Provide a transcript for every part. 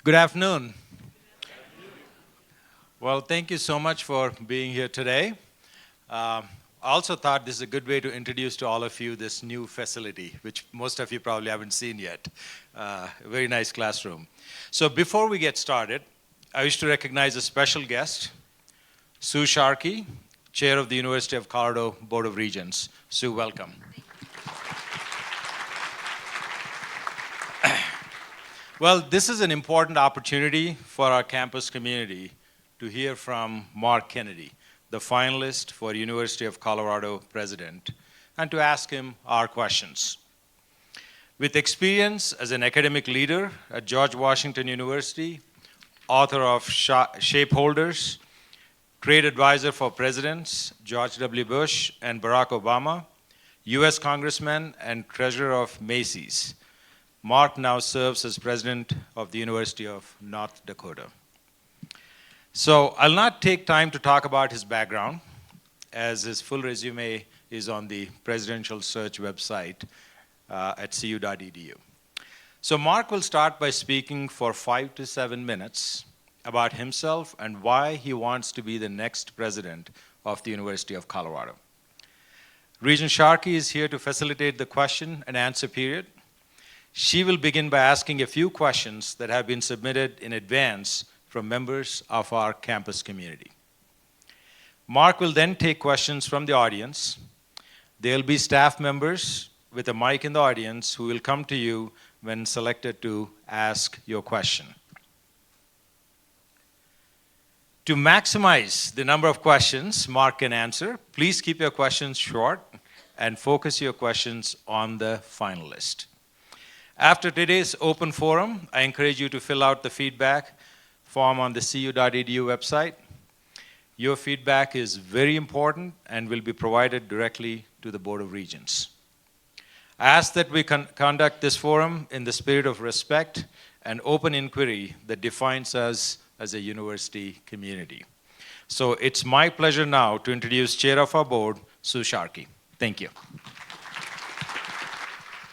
Good afternoon. Well, thank you so much for being here today. I also thought this is a good way to introduce to all of you this new facility, which most of you probably haven't seen yet. A very nice classroom. So before we get started, I wish to recognize a special guest, Sue Sharkey, Chair of the University of Colorado Board of Regents. Sue, welcome. Well, this is an important opportunity for our campus community to hear from Mark Kennedy, the finalist for University of Colorado president, and to ask him our questions. With experience as an academic leader at George Washington University, author of Shapeholders, trade advisor for presidents George W. Bush and Barack Obama, US Congressman and treasurer of Macy's, Mark now serves as president of the University of North Dakota. So I'll not take time to talk about his background, as his full resume is on the presidential search website at cu.edu. So Mark will start by speaking for 5 to 7 minutes about himself and why he wants to be the next president of the University of Colorado. Regent Sharkey is here to facilitate the question and answer period. She will begin by asking a few questions that have been submitted in advance from members of our campus community. Mark will then take questions from the audience. There will be staff members with a mic in the audience who will come to you when selected to ask your question. To maximize the number of questions Mark can answer, please keep your questions short and focus your questions on the finalist. After today's open forum, I encourage you to fill out the feedback form on the cu.edu website. Your feedback is very important and will be provided directly to the Board of Regents. I ask that we conduct this forum in the spirit of respect and open inquiry that defines us as a university community. So it's my pleasure now to introduce Chair of our board, Sue Sharkey. Thank you.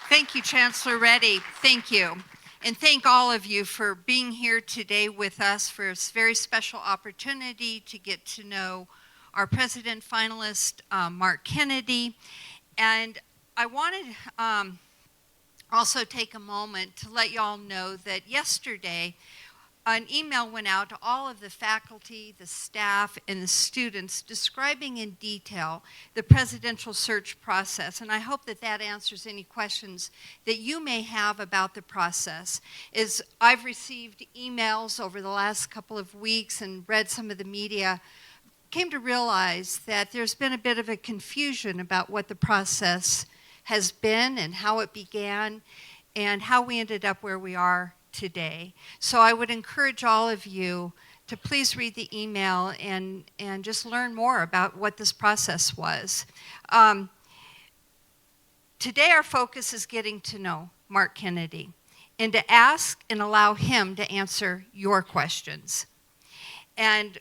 Thank you, Chancellor Reddy. Thank you. And thank all of you for being here today with us for a very special opportunity to get to know our president finalist, Mark Kennedy. And I wanted also take a moment to let y'all know that yesterday, an email went out to all of the faculty, the staff, and the students describing in detail the presidential search process. And I hope that that answers any questions that you may have about the process. I've received emails over the last couple of weeks and read some of the media, came to realize that there's been a bit of a confusion about what the process has been and how it began and how we ended up where we are today. So I would encourage all of you to please read the email and just learn more about what this process was. Today our focus is getting to know Mark Kennedy and to ask and allow him to answer your questions. And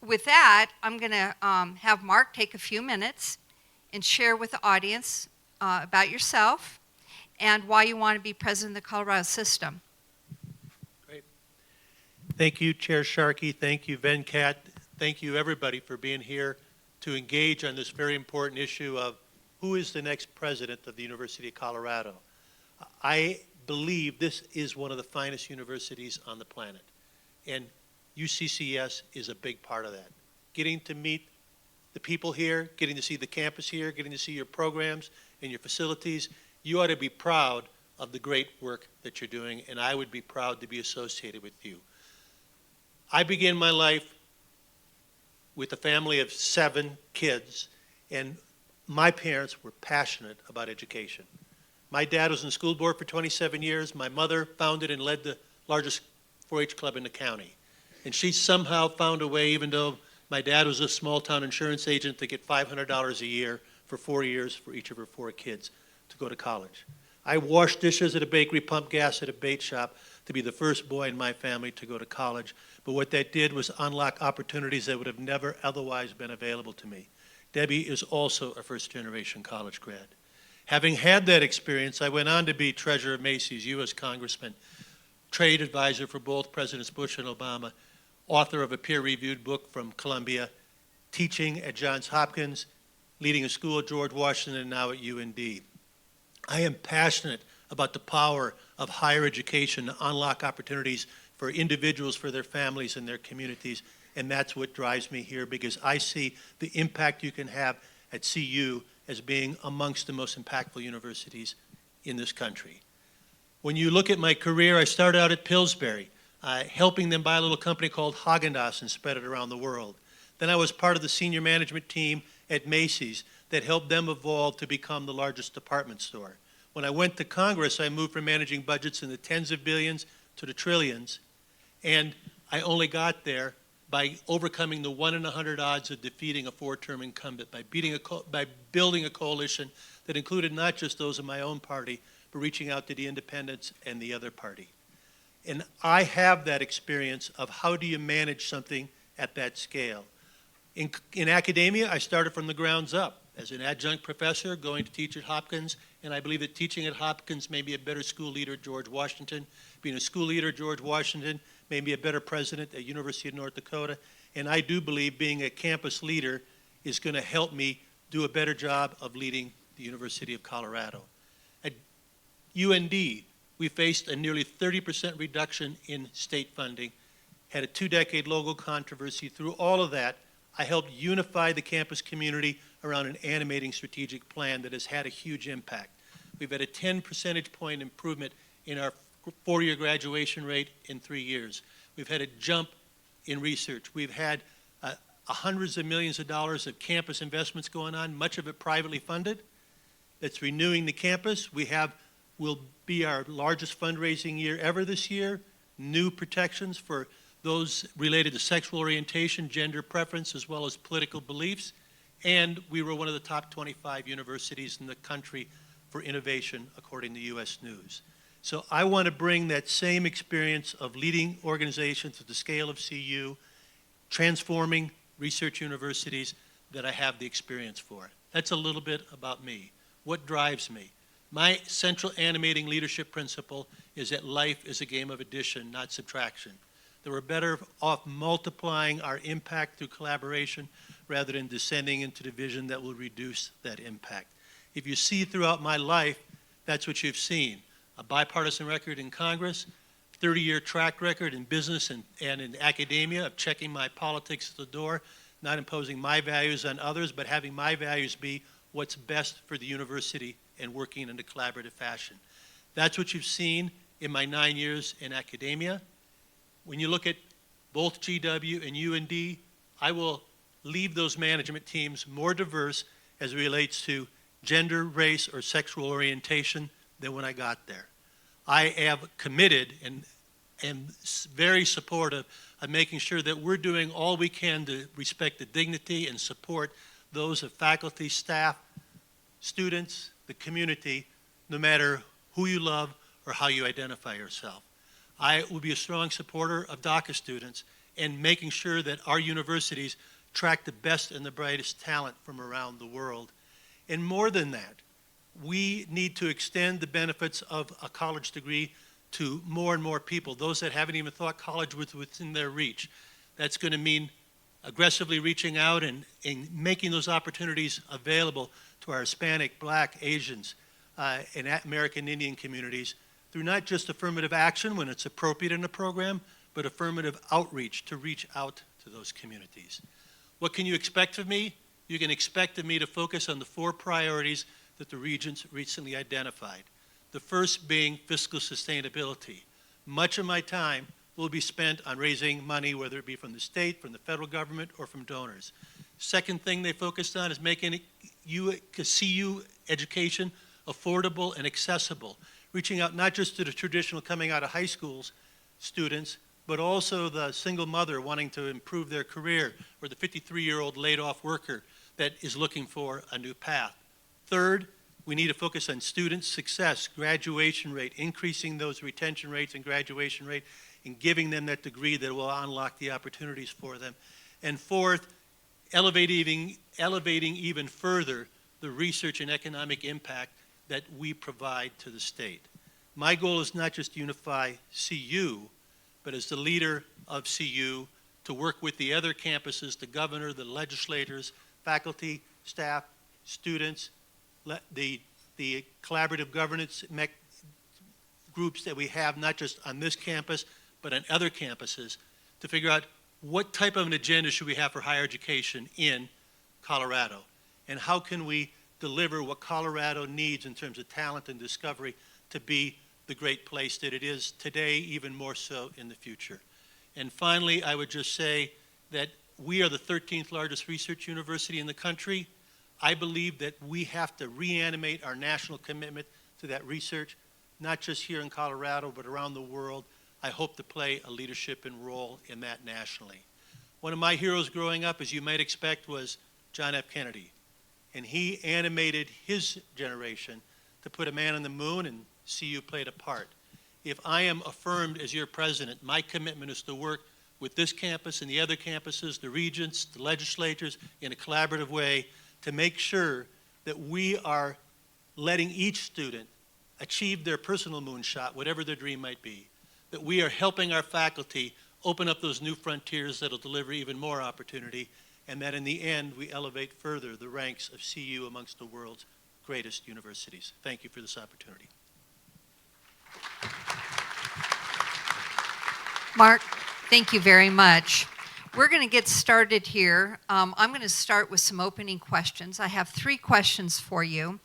with that, I'm going to have Mark take a few minutes and share with the audience about yourself and why you want to be president of the Colorado system. Thank you, Chair Sharkey. Thank you, Venkat. Thank you, everybody, for being here to engage on this very important issue of who is the next president of the University of Colorado. I believe this is one of the finest universities on the planet, and UCCS is a big part of that. Getting to meet the people here, getting to see the campus here, getting to see your programs and your facilities, you ought to be proud of the great work that you're doing, and I would be proud to be associated with you. I began my life with a family of 7 kids, and my parents were passionate about education. My dad was in the school board for 27 years. My mother founded and led the largest 4-H club in the county. And she somehow found a way, even though my dad was a small-town insurance agent, to get $500 a year for 4 years for each of her 4 kids to go to college. I washed dishes at a bakery, pumped gas at a bait shop to be the first boy in my family to go to college. But what that did was unlock opportunities that would have never otherwise been available to me. Debbie is also a first-generation college grad. Having had that experience, I went on to be treasurer of Macy's, U.S. Congressman, trade advisor for both Presidents Bush and Obama, author of a peer-reviewed book from Columbia, teaching at Johns Hopkins, leading a school at George Washington, and now at UND. I am passionate about the power of higher education to unlock opportunities for individuals, for their families, and their communities, and that's what drives me here, because I see the impact you can have at CU as being amongst the most impactful universities in this country. When you look at my career, I started out at Pillsbury, helping them buy a little company called Haagen-Dazs and spread it around the world. Then I was part of the senior management team at Macy's that helped them evolve to become the largest department store. When I went to Congress, I moved from managing budgets in the tens of billions to the trillions, and I only got there by overcoming the 1 in 100 odds of defeating a 4-term incumbent, by building a coalition that included not just those of my own party, but reaching out to the independents and the other party. And I have that experience of how do you manage something at that scale. In academia, I started from the grounds up as an adjunct professor going to teach at Hopkins, and I believe that teaching at Hopkins made me a better school leader at George Washington. Being a school leader at George Washington made me a better president at University of North Dakota, and I do believe being a campus leader is going to help me do a better job of leading the University of Colorado. At UND, we faced a nearly 30% reduction in state funding, had a 2-decade logo controversy. Through all of that, I helped unify the campus community around an animating strategic plan that has had a huge impact. We've had a 10 percentage point improvement in our 4-year graduation rate in 3 years. We've had a jump in research. We've had hundreds of millions of dollars of campus investments going on, much of it privately funded. That's renewing the campus. Will be our largest fundraising year ever this year. New protections for those related to sexual orientation, gender preference, as well as political beliefs. And we were one of the top 25 universities in the country for innovation, according to U.S. News. So I want to bring that same experience of leading organizations at the scale of CU, transforming research universities, that I have the experience for. That's a little bit about me. What drives me? My central animating leadership principle is that life is a game of addition, not subtraction. That we're better off multiplying our impact through collaboration rather than descending into division that will reduce that impact. If you see throughout my life, that's what you've seen. A bipartisan record in Congress, 30-year track record in business and in academia of checking my politics at the door, not imposing my values on others, but having my values be what's best for the university and working in a collaborative fashion. That's what you've seen in my 9 years in academia. When you look at both GW and UND, I will leave those management teams more diverse as it relates to gender, race, or sexual orientation than when I got there. I have committed and very supportive of making sure that we're doing all we can to respect the dignity and support those of faculty, staff, students, the community, no matter who you love or how you identify yourself. I will be a strong supporter of DACA students and making sure that our universities attract the best and the brightest talent from around the world. And more than that, we need to extend the benefits of a college degree to more and more people, those that haven't even thought college was within their reach. That's going to mean aggressively reaching out and making those opportunities available to our Hispanic, Black, Asians, and American Indian communities through not just affirmative action when it's appropriate in a program, but affirmative outreach to reach out to those communities. What can you expect of me? You can expect of me to focus on the 4 priorities that the Regents recently identified. The first being fiscal sustainability. Much of my time will be spent on raising money, whether it be from the state, from the federal government, or from donors. Second thing they focused on is making CU education affordable and accessible, reaching out not just to the traditional coming out of high schools students, but also the single mother wanting to improve their career, or the 53-year-old laid-off worker that is looking for a new path. Third, we need to focus on student success, graduation rate, increasing those retention rates and graduation rate, and giving them that degree that will unlock the opportunities for them. And fourth, elevating even further the research and economic impact that we provide to the state. my goal is not just to unify CU, but as the leader of CU, to work with the other campuses, the governor, the legislators, faculty, staff, students, the collaborative governance groups that we have, not just on this campus, but on other campuses, to figure out what type of an agenda should we have for higher education in Colorado, and how can we deliver what Colorado needs in terms of talent and discovery to be the great place that it is today, even more so in the future. And finally, I would just say that we are the 13th largest research university in the country. I believe that we have to reanimate our national commitment to that research, not just here in Colorado, but around the world. I hope to play a leadership and role in that nationally. One of my heroes growing up, as you might expect, was John F. Kennedy. And he animated his generation to put a man on the moon, and CU played a part. If I am affirmed as your president, my commitment is to work with this campus and the other campuses, the regents, the legislators, in a collaborative way to make sure that we are letting each student achieve their personal moonshot, whatever their dream might be, that we are helping our faculty open up those new frontiers that will deliver even more opportunity, and that in the end we elevate further the ranks of CU amongst the world's greatest universities. Thank you for this opportunity. Mark, thank you very much. We're going to get started here. I'm going to start with some opening questions. I have 3 questions for you,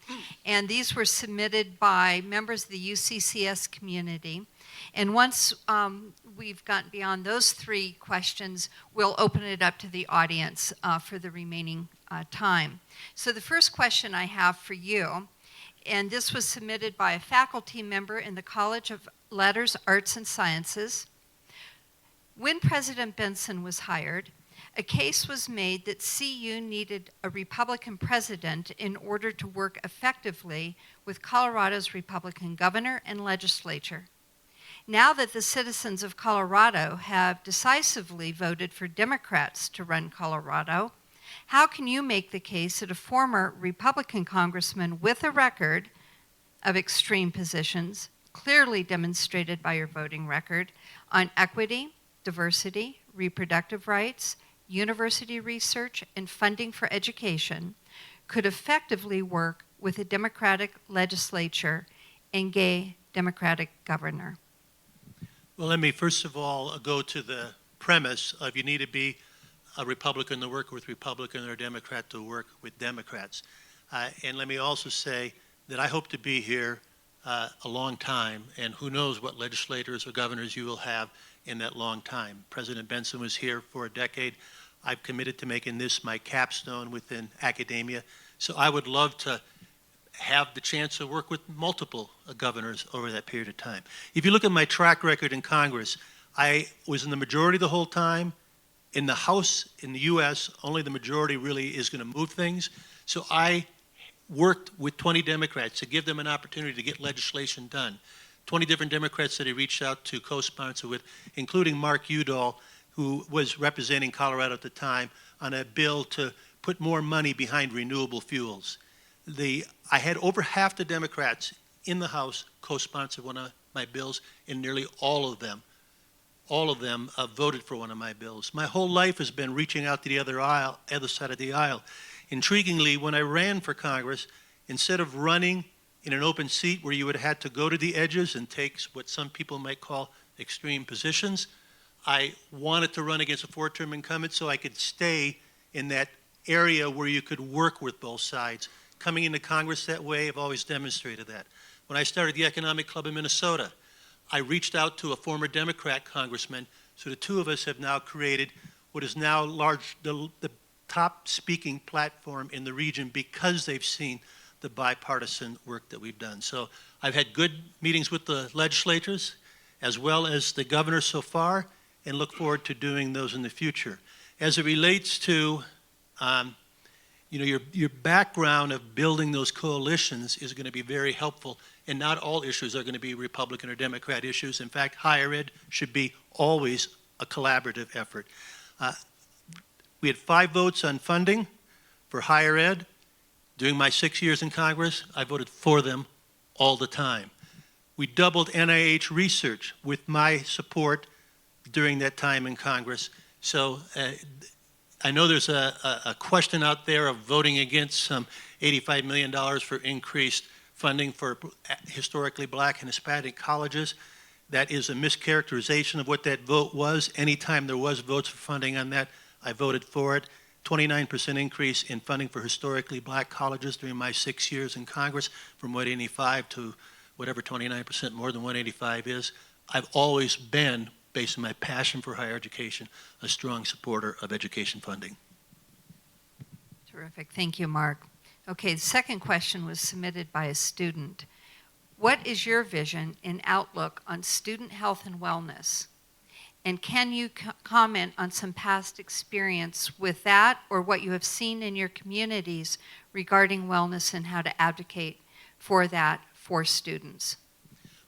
and these were submitted by members of the UCCS community. And once we've gotten beyond those 3 questions, we'll open it up to the audience for the remaining time. So the first question I have for you, and this was submitted by a faculty member in the College of Letters, Arts, and Sciences. When President Benson was hired, a case was made that CU needed a Republican president in order to work effectively with Colorado's Republican governor and legislature. Now that the citizens of Colorado have decisively voted for Democrats to run Colorado, how can you make the case that a former Republican congressman with a record of extreme positions, clearly demonstrated by your voting record, on equity, diversity, reproductive rights, university research, and funding for education, could effectively work with a Democratic legislature and gay Democratic governor? Well, let me first of all go to the premise of you need to be a Republican to work with Republicans or a Democrat to work with Democrats. And let me also say that I hope to be here a long time, and who knows what legislators or governors you will have in that long time. President Benson was here for a decade. I've committed to making this my capstone within academia. So I would love to have the chance to work with multiple governors over that period of time. If you look at my track record in Congress, I was in the majority the whole time. In the House, in the U.S., only the majority really is going to move things. So I worked with 20 Democrats to give them an opportunity to get legislation done. 20 different Democrats that he reached out to co-sponsor with, including Mark Udall, who was representing Colorado at the time, on a bill to put more money behind renewable fuels. I had over half the Democrats in the House co-sponsor one of my bills, and nearly all of them voted for one of my bills. My whole life has been reaching out to the other side of the aisle. Intriguingly, when I ran for Congress, instead of running in an open seat where you would have had to go to the edges and take what some people might call extreme positions, I wanted to run against a 4-term incumbent so I could stay in that area where you could work with both sides. Coming into Congress that way, I've always demonstrated that. When I started the Economic Club in Minnesota, I reached out to a former Democrat congressman, so the two of us have now created what is now the top speaking platform in the region because they've seen the bipartisan work that we've done. So I've had good meetings with the legislators as well as the governor so far, and look forward to doing those in the future. As it relates to your background of building those coalitions is going to be very helpful, and not all issues are going to be Republican or Democrat issues. In fact, higher ed should be always a collaborative effort. We had 5 votes on funding for higher ed. During my 6 years in Congress, I voted for them all the time. We doubled NIH research with my support during that time in Congress. So I know there's a question out there of voting against some $85 million for increased funding for historically black and Hispanic colleges. That is a mischaracterization of what that vote was. Anytime there was votes for funding on that, I voted for it. 29% increase in funding for historically black colleges during my 6 years in Congress, from 185 to whatever 29% more than 185 is. I've always been, based on my passion for higher education, a strong supporter of education funding. Terrific. Thank you, Mark. Okay, the second question was submitted by a student. What is your vision and outlook on student health and wellness? And can you comment on some past experience with that or what you have seen in your communities regarding wellness and how to advocate for that for students?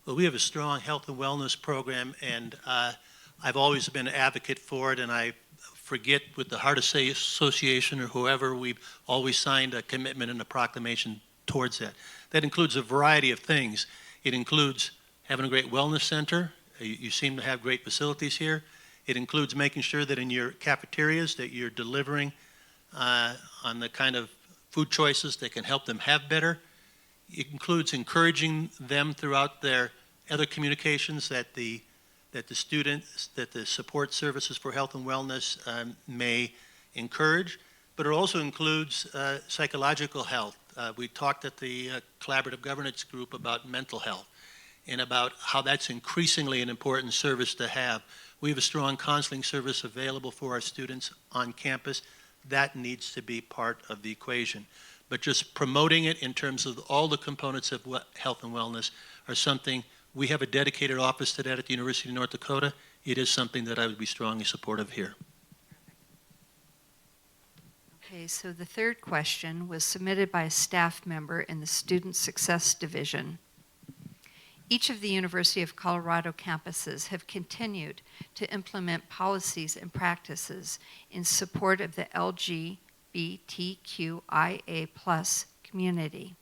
Well, we have a strong health and wellness program, and I've always been an advocate for it, and I forget with the Heart Association or whoever, we've always signed a commitment and a proclamation towards that. That includes a variety of things. It includes having a great wellness center. You seem to have great facilities here. It includes making sure that in your cafeterias that you're delivering on the kind of food choices that can help them have better. It includes encouraging them throughout their other communications that the students, that the support services for health and wellness may encourage, but it also includes psychological health. We talked at the collaborative governance group about mental health and about how that's increasingly an important service to have. We have a strong counseling service available for our students on campus. That needs to be part of the equation. But just promoting it in terms of all the components of health and wellness are something. We have a dedicated office to that at the University of North Dakota. It is something that I would be strongly supportive here. Okay, so the third question was submitted by a staff member in the Student Success Division. Each of the University of Colorado campuses have continued to implement policies and practices in support of the LGBTQIA+ community.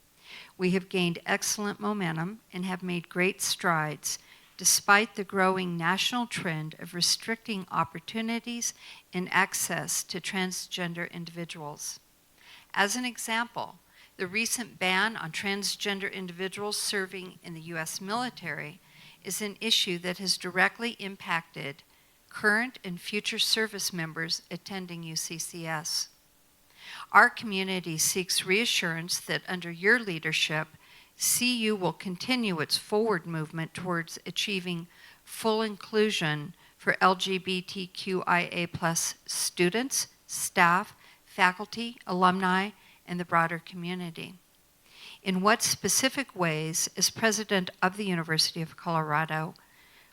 We have gained excellent momentum and have made great strides despite the growing national trend of restricting opportunities and access to transgender individuals. As an example, the recent ban on transgender individuals serving in the U.S. military is an issue that has directly impacted current and future service members attending UCCS. Our community seeks reassurance that under your leadership, CU will continue its forward movement towards achieving full inclusion for LGBTQIA+ students, staff, faculty, alumni, and the broader community. In what specific ways, as president of the University of Colorado,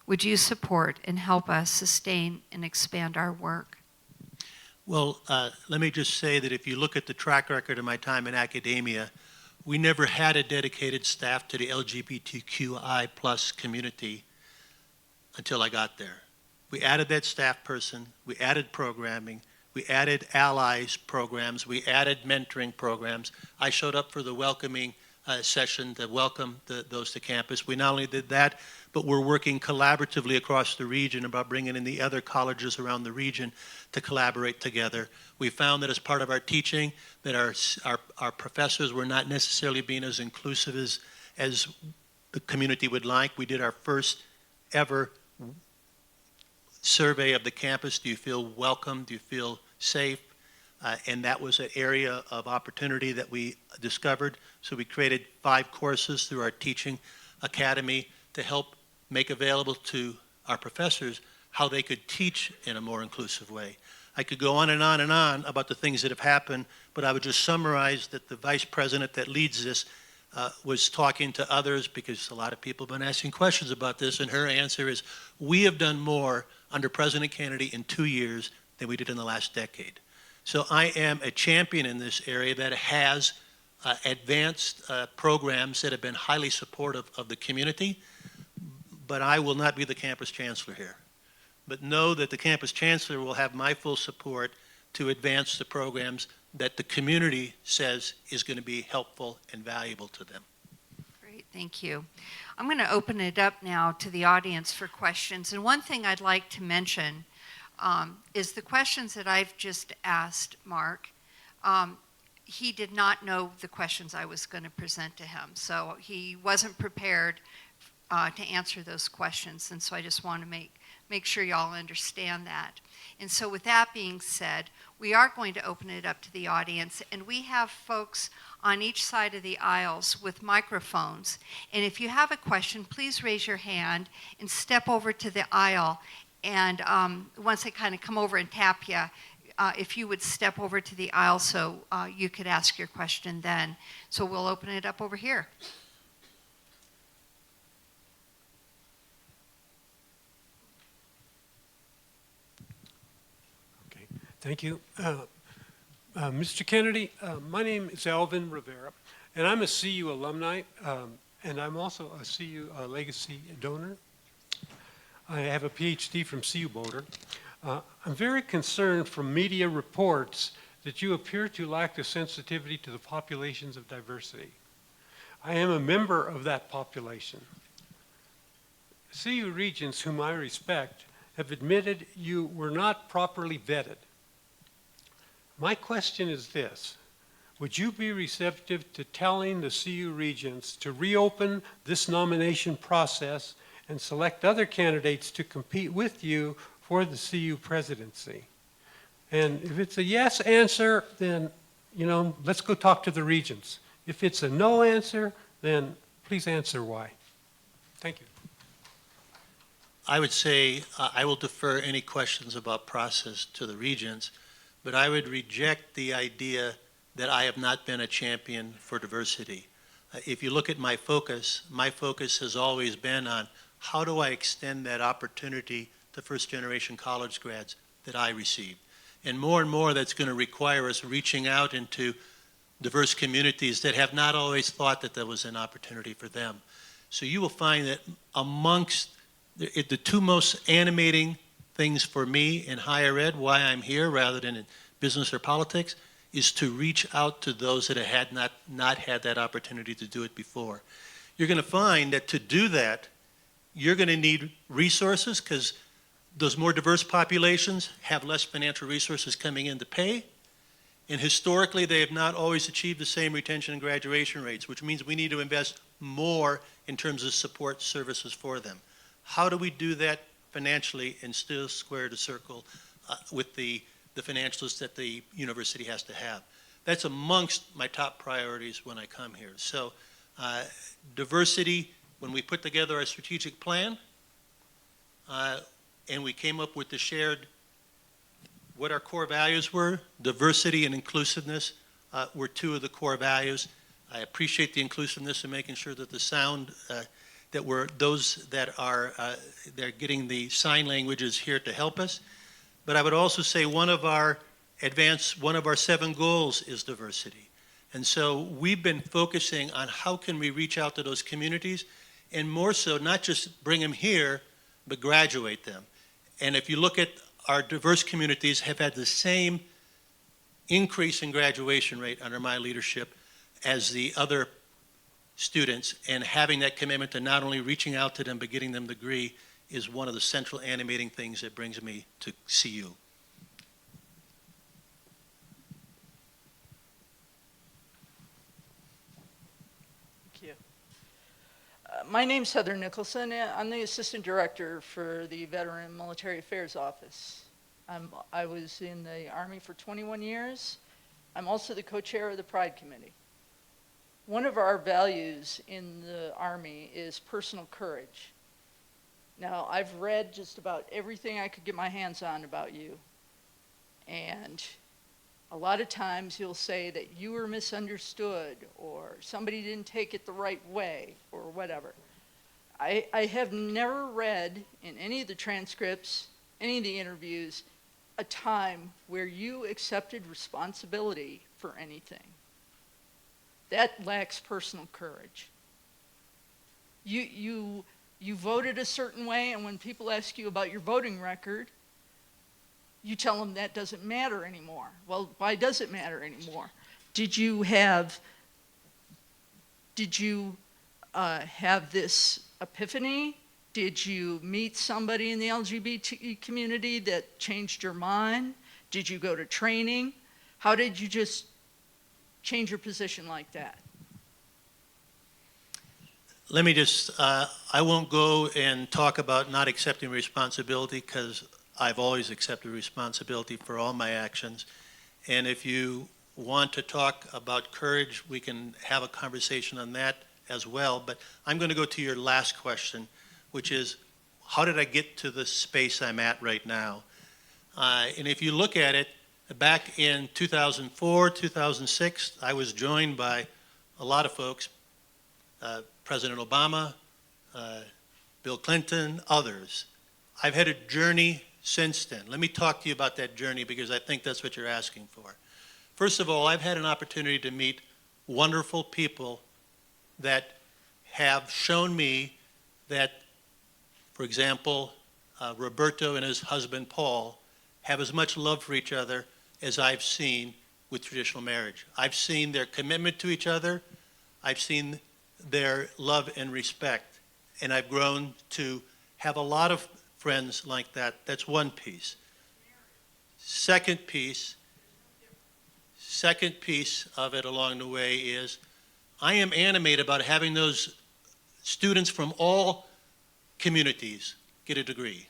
would you support and help us sustain and expand our work? Well, let me just say that if you look at the track record of my time in academia, we never had a dedicated staff to the LGBTQI+ community until I got there. We added that staff person, we added programming, we added allies programs, we added mentoring programs. I showed up for the welcoming session to welcome those to campus. We not only did that, but we're working collaboratively across the region about bringing in the other colleges around the region to collaborate together. We found that as part of our teaching that our professors were not necessarily being as inclusive as the community would like. We did our first ever survey of the campus. Do you feel welcome? Do you feel safe? And that was an area of opportunity that we discovered. So we created 5 courses through our teaching academy to help make available to our professors how they could teach in a more inclusive way. I could go on and on and on about the things that have happened, but I would just summarize that the vice president that leads this was talking to others because a lot of people have been asking questions about this, and her answer is, we have done more under President Kennedy in 2 years than we did in the last decade. So I am a champion in this area that has advanced programs that have been highly supportive of the community, but I will not be the campus chancellor here. But know that the campus chancellor will have my full support to advance the programs that the community says is going to be helpful and valuable to them. Great. Thank you. I'm going to open it up now to the audience for questions. And one thing I'd like to mention is the questions that I've just asked Mark. He did not know the questions I was going to present to him, so he wasn't prepared to answer those questions. And so I just want to make sure y'all understand that. And so with that being said, we are going to open it up to the audience, and we have folks on each side of the aisles with microphones. And if you have a question, please raise your hand and step over to the aisle. And once they kind of come over and tap you, if you would step over to the aisle so you could ask your question then. So we'll open it up over here. Okay, thank you. Mr. Kennedy, my name is Alvin Rivera, and I'm a CU alumni, and I'm also a CU legacy donor. I have a PhD from CU Boulder. I'm very concerned from media reports that you appear to lack the sensitivity to the populations of diversity. I am a member of that population. CU regents, whom I respect, have admitted you were not properly vetted. My question is this: would you be receptive to telling the CU regents to reopen this nomination process and select other candidates to compete with you for the CU presidency? And if it's a yes answer, then, let's go talk to the regents. If it's a no answer, then please answer why. Thank you. I would say I will defer any questions about process to the regents, but I would reject the idea that I have not been a champion for diversity. If you look at my focus has always been on how do I extend that opportunity to first-generation college grads that I received. And more that's going to require us reaching out into diverse communities that have not always thought that there was an opportunity for them. So you will find that amongst the two most animating things for me in higher ed, why I'm here rather than in business or politics, is to reach out to those that had not had that opportunity to do it before. You're going to find that to do that, you're going to need resources, because those more diverse populations have less financial resources coming in to pay. And historically, they have not always achieved the same retention and graduation rates, which means we need to invest more in terms of support services for them. How do we do that financially and still square the circle with the financials that the university has to have? That's amongst my top priorities when I come here. So diversity, when we put together our strategic plan and we came up with the shared, what our core values were, diversity and inclusiveness were two of the core values. I appreciate the inclusiveness and making sure that the sound, that we're those that are they're getting the sign languages here to help us. But I would also say one of our 7 goals is diversity. And so we've been focusing on how can we reach out to those communities, and more so not just bring them here, but graduate them. And if you look at our diverse communities have had the same increase in graduation rate under my leadership as the other students, and having that commitment to not only reaching out to them but getting them the degree is one of the central animating things that brings me to CU. Thank you. My name's Heather Nicholson. I'm the Assistant Director for the Veteran Military Affairs Office. I was in the Army for 21 years. I'm also the co-chair of the Pride Committee. One of our values in the Army is personal courage. Now, I've read just about everything I could get my hands on about you. And a lot of times you'll say that you were misunderstood or somebody didn't take it the right way or whatever. I have never read in any of the transcripts, any of the interviews, a time where you accepted responsibility for anything. That lacks personal courage. You voted a certain way, and when people ask you about your voting record, you tell them that doesn't matter anymore. Well, why does it matter anymore? Did you have this epiphany? Did you meet somebody in the LGBT community that changed your mind? Did you go to training? How did you just change your position like that? Let me just, I won't go and talk about not accepting responsibility because I've always accepted responsibility for all my actions. And if you want to talk about courage, we can have a conversation on that as well. But I'm going to go to your last question, which is, how did I get to the space I'm at right now? And if you look at it, back in 2004, 2006, I was joined by a lot of folks, President Obama, Bill Clinton, others. I've had a journey since then. Let me talk to you about that journey because I think that's what you're asking for. First of all, I've had an opportunity to meet wonderful people that have shown me that, for example, Roberto and his husband Paul have as much love for each other as I've seen with traditional marriage. I've seen their commitment to each other. I've seen their love and respect. And I've grown to have a lot of friends like that. That's one piece. Second piece of it along the way is I am animated about having those students from all communities get a degree.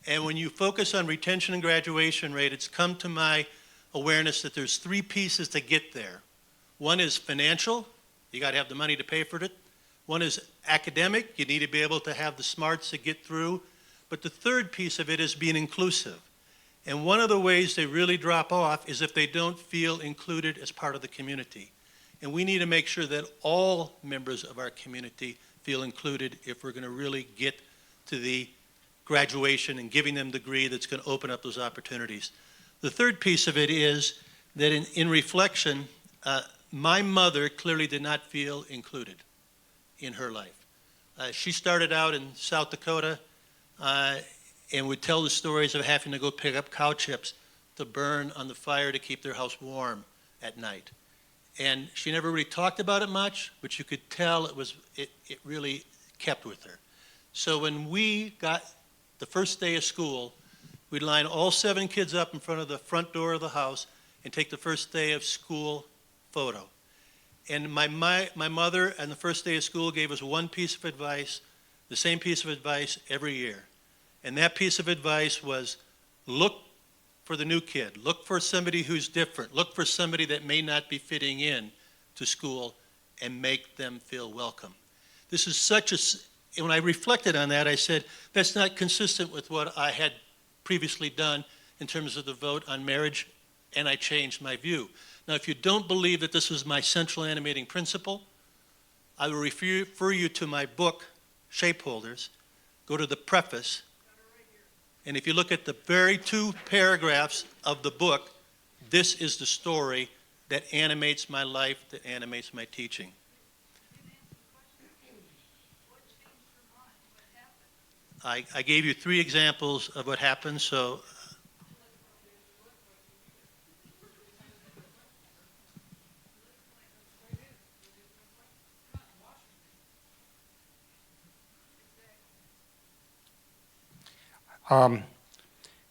And when you focus on retention and graduation rate, it's come to my awareness that there's three pieces to get there. One is financial. You got to have the money to pay for it. One is academic. You need to be able to have the smarts to get through. But the third piece of it is being inclusive. And one of the ways they really drop off is if they don't feel included as part of the community. And we need to make sure that all members of our community feel included if we're going to really get to the graduation and giving them the degree that's going to open up those opportunities. The third piece of it is that in reflection, my mother clearly did not feel included in her life. She started out in South Dakota and would tell the stories of having to go pick up cow chips to burn on the fire to keep their house warm at night. And she never really talked about it much, but you could tell it really kept with her. So when we got the first day of school, we'd line all 7 kids up in front of the front door of the house and take the first day of school photo. And my mother on the first day of school gave us one piece of advice, the same piece of advice every year. And that piece of advice was look for the new kid. Look for somebody who's different. Look for somebody that may not be fitting in to school and make them feel welcome. This is when I reflected on that, I said, that's not consistent with what I had previously done in terms of the vote on marriage, and I changed my view. Now, if you don't believe that this is my central animating principle, I will refer you to my book, Shapeholders. Go to the preface, and if you look at the very 2 paragraphs of the book, this is the story that animates my life, that animates my teaching. I gave you 3 examples of what happened, so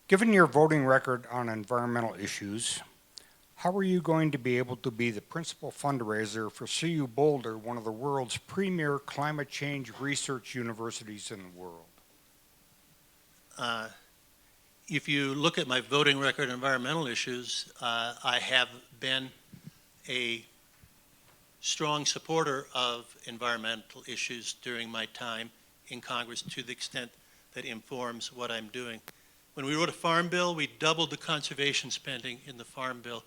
given your voting record on environmental issues, how are you going to be able to be the principal fundraiser for CU Boulder, one of the world's premier climate change research universities in the world? If you look at my voting record on environmental issues, I have been a strong supporter of environmental issues during my time in Congress to the extent that informs what I'm doing. When we wrote a farm bill, we doubled the conservation spending in the farm bill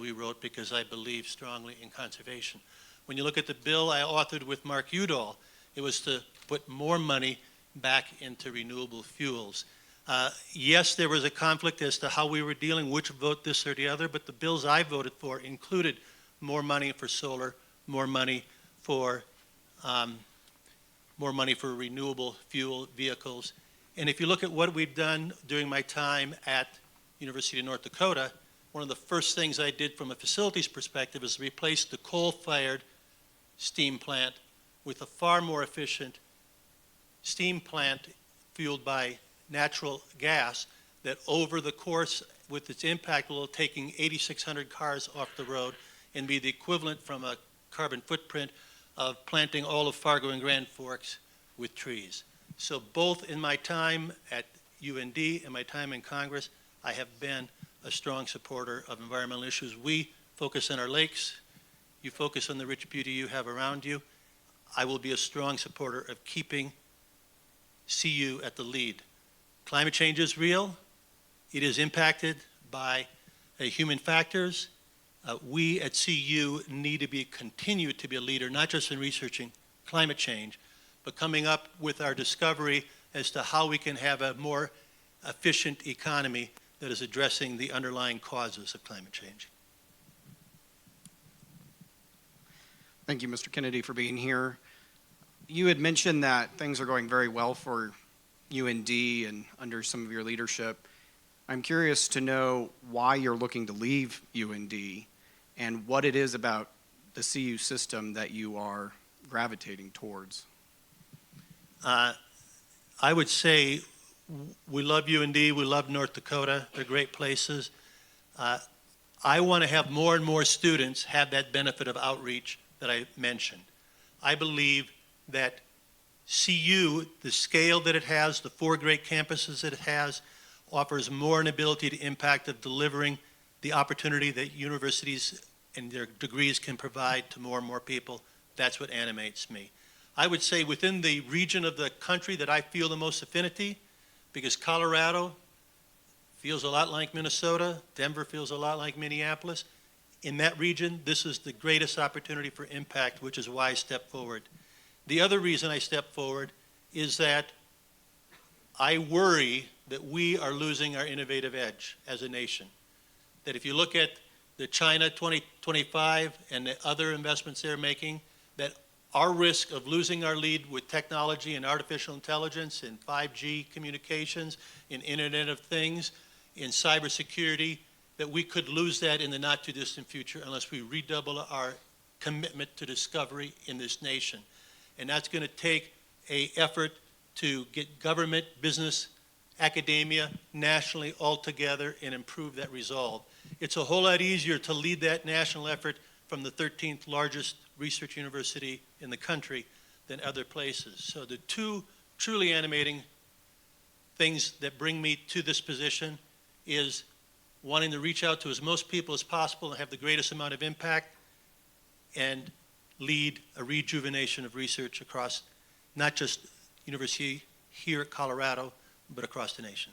we wrote because I believe strongly in conservation. When you look at the bill I authored with Mark Udall, it was to put more money back into renewable fuels. Yes, there was a conflict as to how we were dealing, which vote this or the other, but the bills I voted for included more money for solar, more money for renewable fuel vehicles. And if you look at what we've done during my time at University of North Dakota, one of the first things I did from a facilities perspective is replace the coal-fired steam plant with a far more efficient steam plant fueled by natural gas that over the course, with its impact, will taking 8,600 cars off the road and be the equivalent from a carbon footprint of planting all of Fargo and Grand Forks with trees. So both in my time at UND and my time in Congress, I have been a strong supporter of environmental issues. We focus on our lakes. You focus on the rich beauty you have around you. I will be a strong supporter of keeping CU at the lead. Climate change is real. It is impacted by human factors. We at CU need to continue to be a leader, not just in researching climate change, but coming up with our discovery as to how we can have a more efficient economy that is addressing the underlying causes of climate change. Thank you, Mr. Kennedy, for being here. You had mentioned that things are going very well for UND and under some of your leadership. I'm curious to know why you're looking to leave UND and what it is about the CU system that you are gravitating towards. I would say we love UND, we love North Dakota, they're great places. I want to have more and more students have that benefit of outreach that I mentioned. I believe that CU, the scale that it has, the 4 great campuses that it has, offers more an ability to impact of delivering the opportunity that universities and their degrees can provide to more and more people. That's what animates me. I would say within the region of the country that I feel the most affinity, because Colorado feels a lot like Minnesota, Denver feels a lot like Minneapolis. In that region, this is the greatest opportunity for impact, which is why I stepped forward. The other reason I stepped forward is that I worry that we are losing our innovative edge as a nation. That if you look at the China 2025 and the other investments they're making, that our risk of losing our lead with technology and artificial intelligence and 5G communications, in Internet of Things, in cybersecurity, that we could lose that in the not too distant future unless we redouble our commitment to discovery in this nation. And that's going to take an effort to get government, business, academia, nationally all together and improve that resolve. It's a whole lot easier to lead that national effort from the 13th largest research university in the country than other places. So the 2 truly animating things that bring me to this position is wanting to reach out to as most people as possible and have the greatest amount of impact and lead a rejuvenation of research across not just university here at Colorado, but across the nation.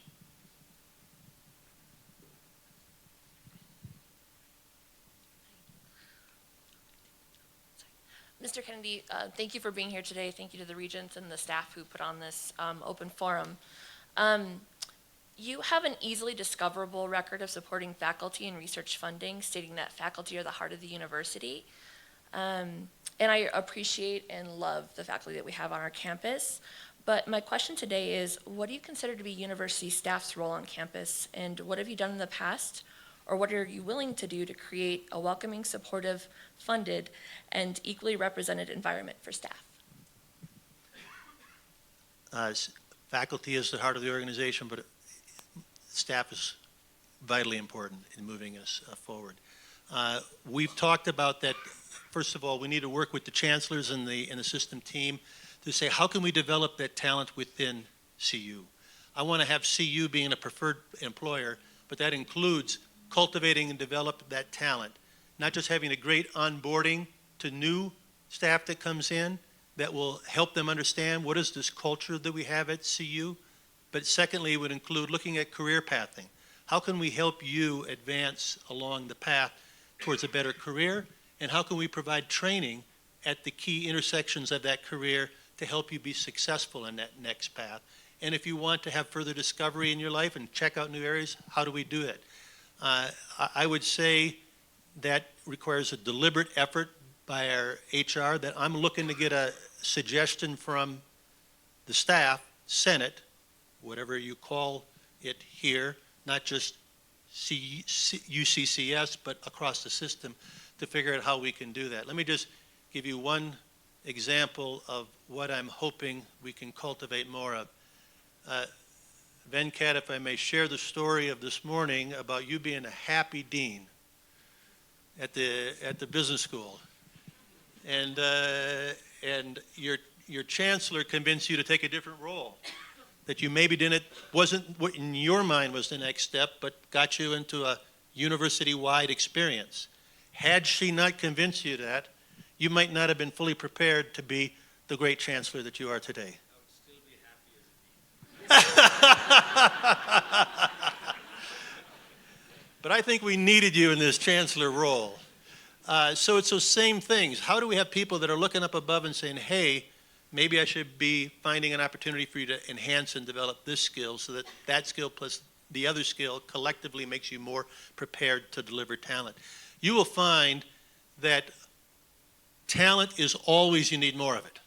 Mr. Kennedy, thank you for being here today. Thank you to the Regents and the staff who put on this open forum. You have an easily discoverable record of supporting faculty and research funding, stating that faculty are the heart of the university. And I appreciate and love the faculty that we have on our campus. But my question today is, what do you consider to be university staff's role on campus, and what have you done in the past, or what are you willing to do to create a welcoming, supportive, funded, and equally represented environment for staff? Faculty is the heart of the organization, but staff is vitally important in moving us forward. We've talked about that. First of all, we need to work with the chancellors and the system team to say, how can we develop that talent within CU? I want to have CU being a preferred employer, but that includes cultivating and develop that talent, not just having a great onboarding to new staff that comes in that will help them understand what is this culture that we have at CU, but secondly, it would include looking at career pathing. How can we help you advance along the path towards a better career, and how can we provide training at the key intersections of that career to help you be successful in that next path? And if you want to have further discovery in your life and check out new areas, how do we do it? I would say that requires a deliberate effort by our HR, that I'm looking to get a suggestion from the staff, Senate, whatever you call it here, not just UCCS, but across the system, to figure out how we can do that. Let me just give you one example of what I'm hoping we can cultivate more of. Venkat, if I may share the story of this morning about you being a happy dean at the business school, and your chancellor convinced you to take a different role, that you maybe wasn't what in your mind was the next step, but got you into a university-wide experience. Had she not convinced you that, you might not have been fully prepared to be the great chancellor that you are today. But I think we needed you in this chancellor role. So it's those same things. How do we have people that are looking up above and saying, hey, maybe I should be finding an opportunity for you to enhance and develop this skill so that that skill plus the other skill collectively makes you more prepared to deliver talent. You will find that talent is always, you need more of it.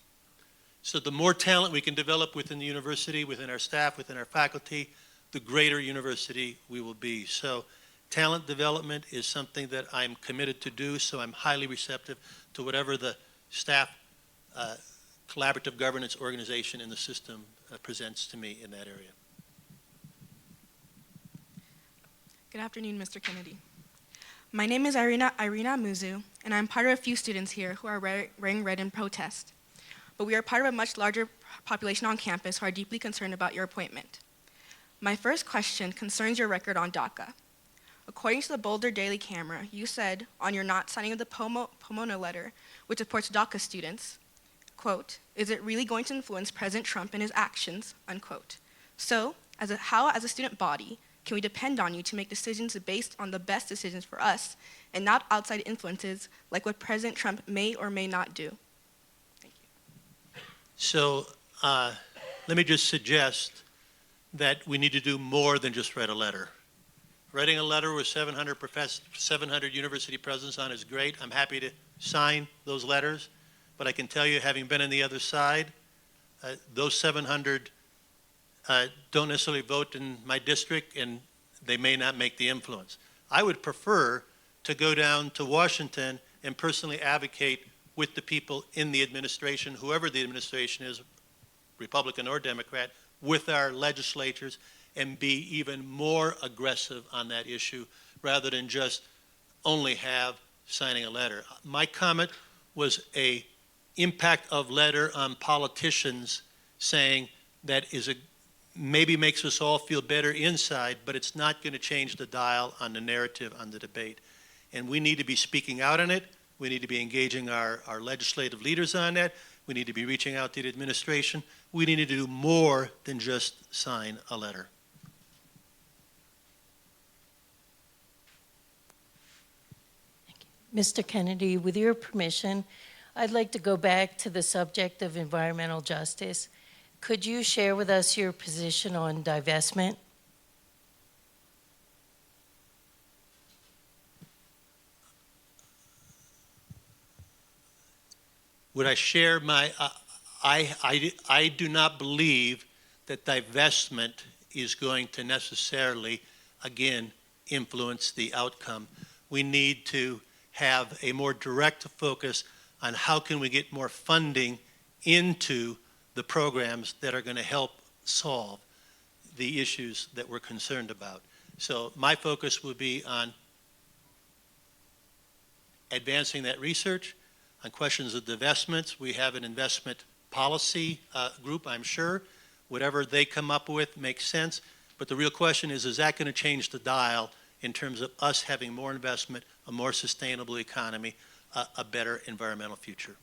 So the more talent we can develop within the university, within our staff, within our faculty, the greater university we will be. So talent development is something that I'm committed to do, so I'm highly receptive to whatever the staff collaborative governance organization in the system presents to me in that area. Good afternoon, Mr. Kennedy. My name is Irina Muzu, and I'm part of a few students here who are wearing red in protest. But we are part of a much larger population on campus who are deeply concerned about your appointment. My first question concerns your record on DACA. According to the Boulder Daily Camera, you said on your not signing of the Pomona letter, which supports DACA students, quote, "Is it really going to influence President Trump and his actions?" Unquote. So, how as a student body can we depend on you to make decisions based on the best decisions for us and not outside influences like what President Trump may or may not do? Thank you. So let me just suggest that we need to do more than just write a letter. Writing a letter with 700 university presidents on is great. I'm happy to sign those letters, but I can tell you, having been on the other side, those 700 don't necessarily vote in my district, and they may not make the influence. I would prefer to go down to Washington and personally advocate with the people in the administration, whoever the administration is, Republican or Democrat, with our legislatures, and be even more aggressive on that issue rather than just only have signing a letter. My comment was a impact of letter on politicians saying that maybe makes us all feel better inside, but it's not going to change the dial on the narrative, on the debate. And we need to be speaking out on it. We need to be engaging our legislative leaders on that. We need to be reaching out to the administration. We need to do more than just sign a letter. Mr. Kennedy, with your permission, I'd like to go back to the subject of environmental justice. Could you share with us your position on divestment? Would I share my, I do not believe that divestment is going to necessarily, again, influence the outcome. We need to have a more direct focus on how can we get more funding into the programs that are going to help solve the issues that we're concerned about. So my focus will be on advancing that research, on questions of divestments. We have an investment policy group, I'm sure. Whatever they come up with makes sense. But the real question is that going to change the dial in terms of us having more investment, a more sustainable economy, a better environmental future?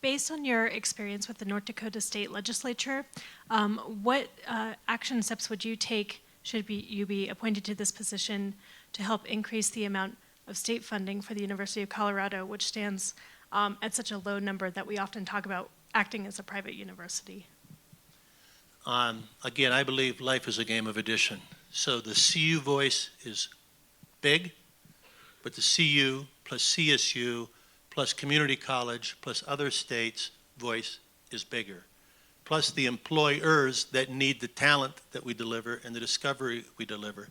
Based on your experience with the North Dakota State Legislature, what action steps would you take should you be appointed to this position to help increase the amount of state funding for the University of Colorado, which stands at such a low number that we often talk about acting as a private university? Again, I believe life is a game of addition. So the CU voice is big, but the CU plus CSU plus community college plus other states' voice is bigger, plus the employers that need the talent that we deliver and the discovery we deliver.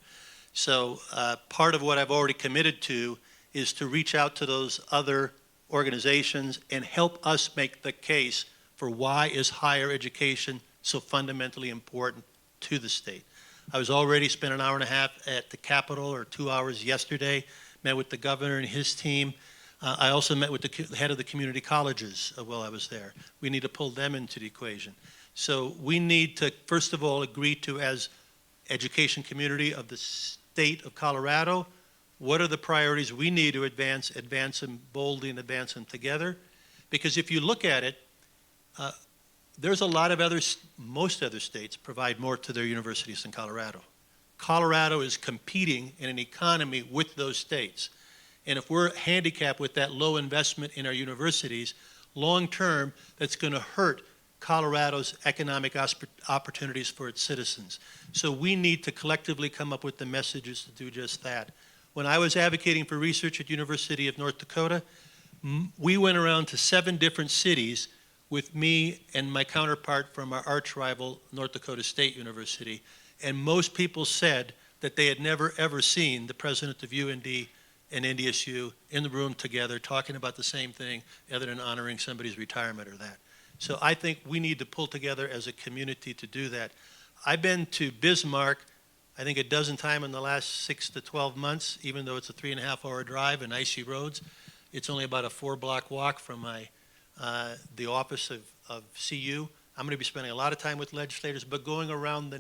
So part of what I've already committed to is to reach out to those other organizations and help us make the case for why is higher education so fundamentally important to the state. I was already spent an hour and a half at the Capitol, or 2 hours yesterday, met with the governor and his team. I also met with the head of the community colleges while I was there. We need to pull them into the equation. So we need to, first of all, agree to, as education community of the state of Colorado, what are the priorities we need to advance them boldly and advance them together? Because if you look at it, there's a lot of most other states provide more to their universities than Colorado. Colorado is competing in an economy with those states. And if we're handicapped with that low investment in our universities, long term, that's going to hurt Colorado's economic opportunities for its citizens. So we need to collectively come up with the messages to do just that. When I was advocating for research at University of North Dakota, we went around to 7 different cities with me and my counterpart from our arch rival, North Dakota State University, and most people said that they had never ever seen the president of UND and NDSU in the room together talking about the same thing other than honoring somebody's retirement or that. So I think we need to pull together as a community to do that. I've been to Bismarck, I think a dozen times in the last 6 to 12 months, even though it's a 3.5-hour drive and icy roads. It's only about a 4-block walk from the office of CU. I'm going to be spending a lot of time with legislators, but going around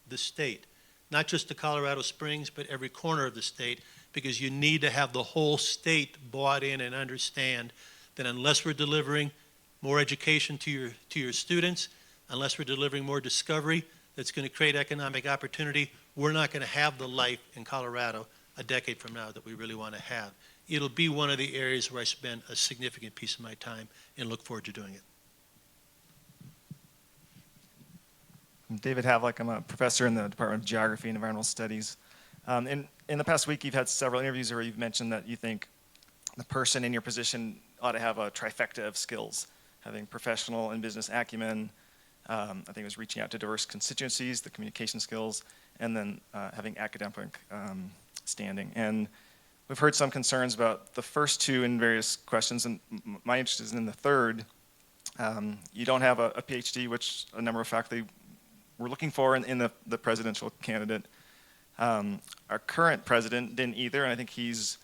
the state, not just to Colorado Springs, but every corner of the state, because you need to have the whole state bought in and understand that unless we're delivering more education to your students, unless we're delivering more discovery that's going to create economic opportunity, we're not going to have the life in Colorado a decade from now that we really want to have. It'll be one of the areas where I spend a significant piece of my time and look forward to doing it. I'm David Havlick. I'm a professor in the Department of Geography and Environmental Studies. In the past week, you've had several interviews where you've mentioned that you think the person in your position ought to have a trifecta of skills, having professional and business acumen. I think it was reaching out to diverse constituencies, the communication skills, and then having academic standing. And we've heard some concerns about the first two in various questions, and my interest is in the third. You don't have a PhD, which a number of faculty were looking for in the presidential candidate. Our current president didn't either, and I think he's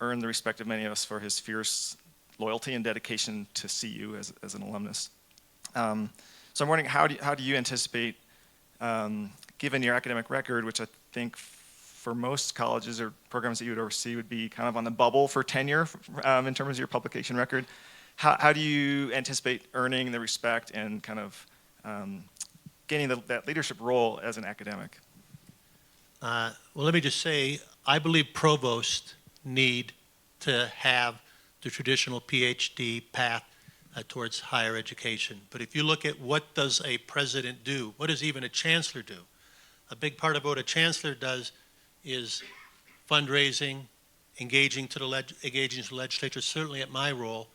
earned the respect of many of us for his fierce loyalty and dedication to CU as an alumnus. So I'm wondering, how do you anticipate, given your academic record, which I think for most colleges or programs that you would oversee would be kind of on the bubble for tenure in terms of your publication record, how do you anticipate earning the respect and kind of gaining that leadership role as an academic? Well, let me just say, I believe provosts need to have the traditional PhD path towards higher education. But if you look at what does a president do, what does even a chancellor do? A big part of what a chancellor does is fundraising, engaging the legislature, certainly at my role,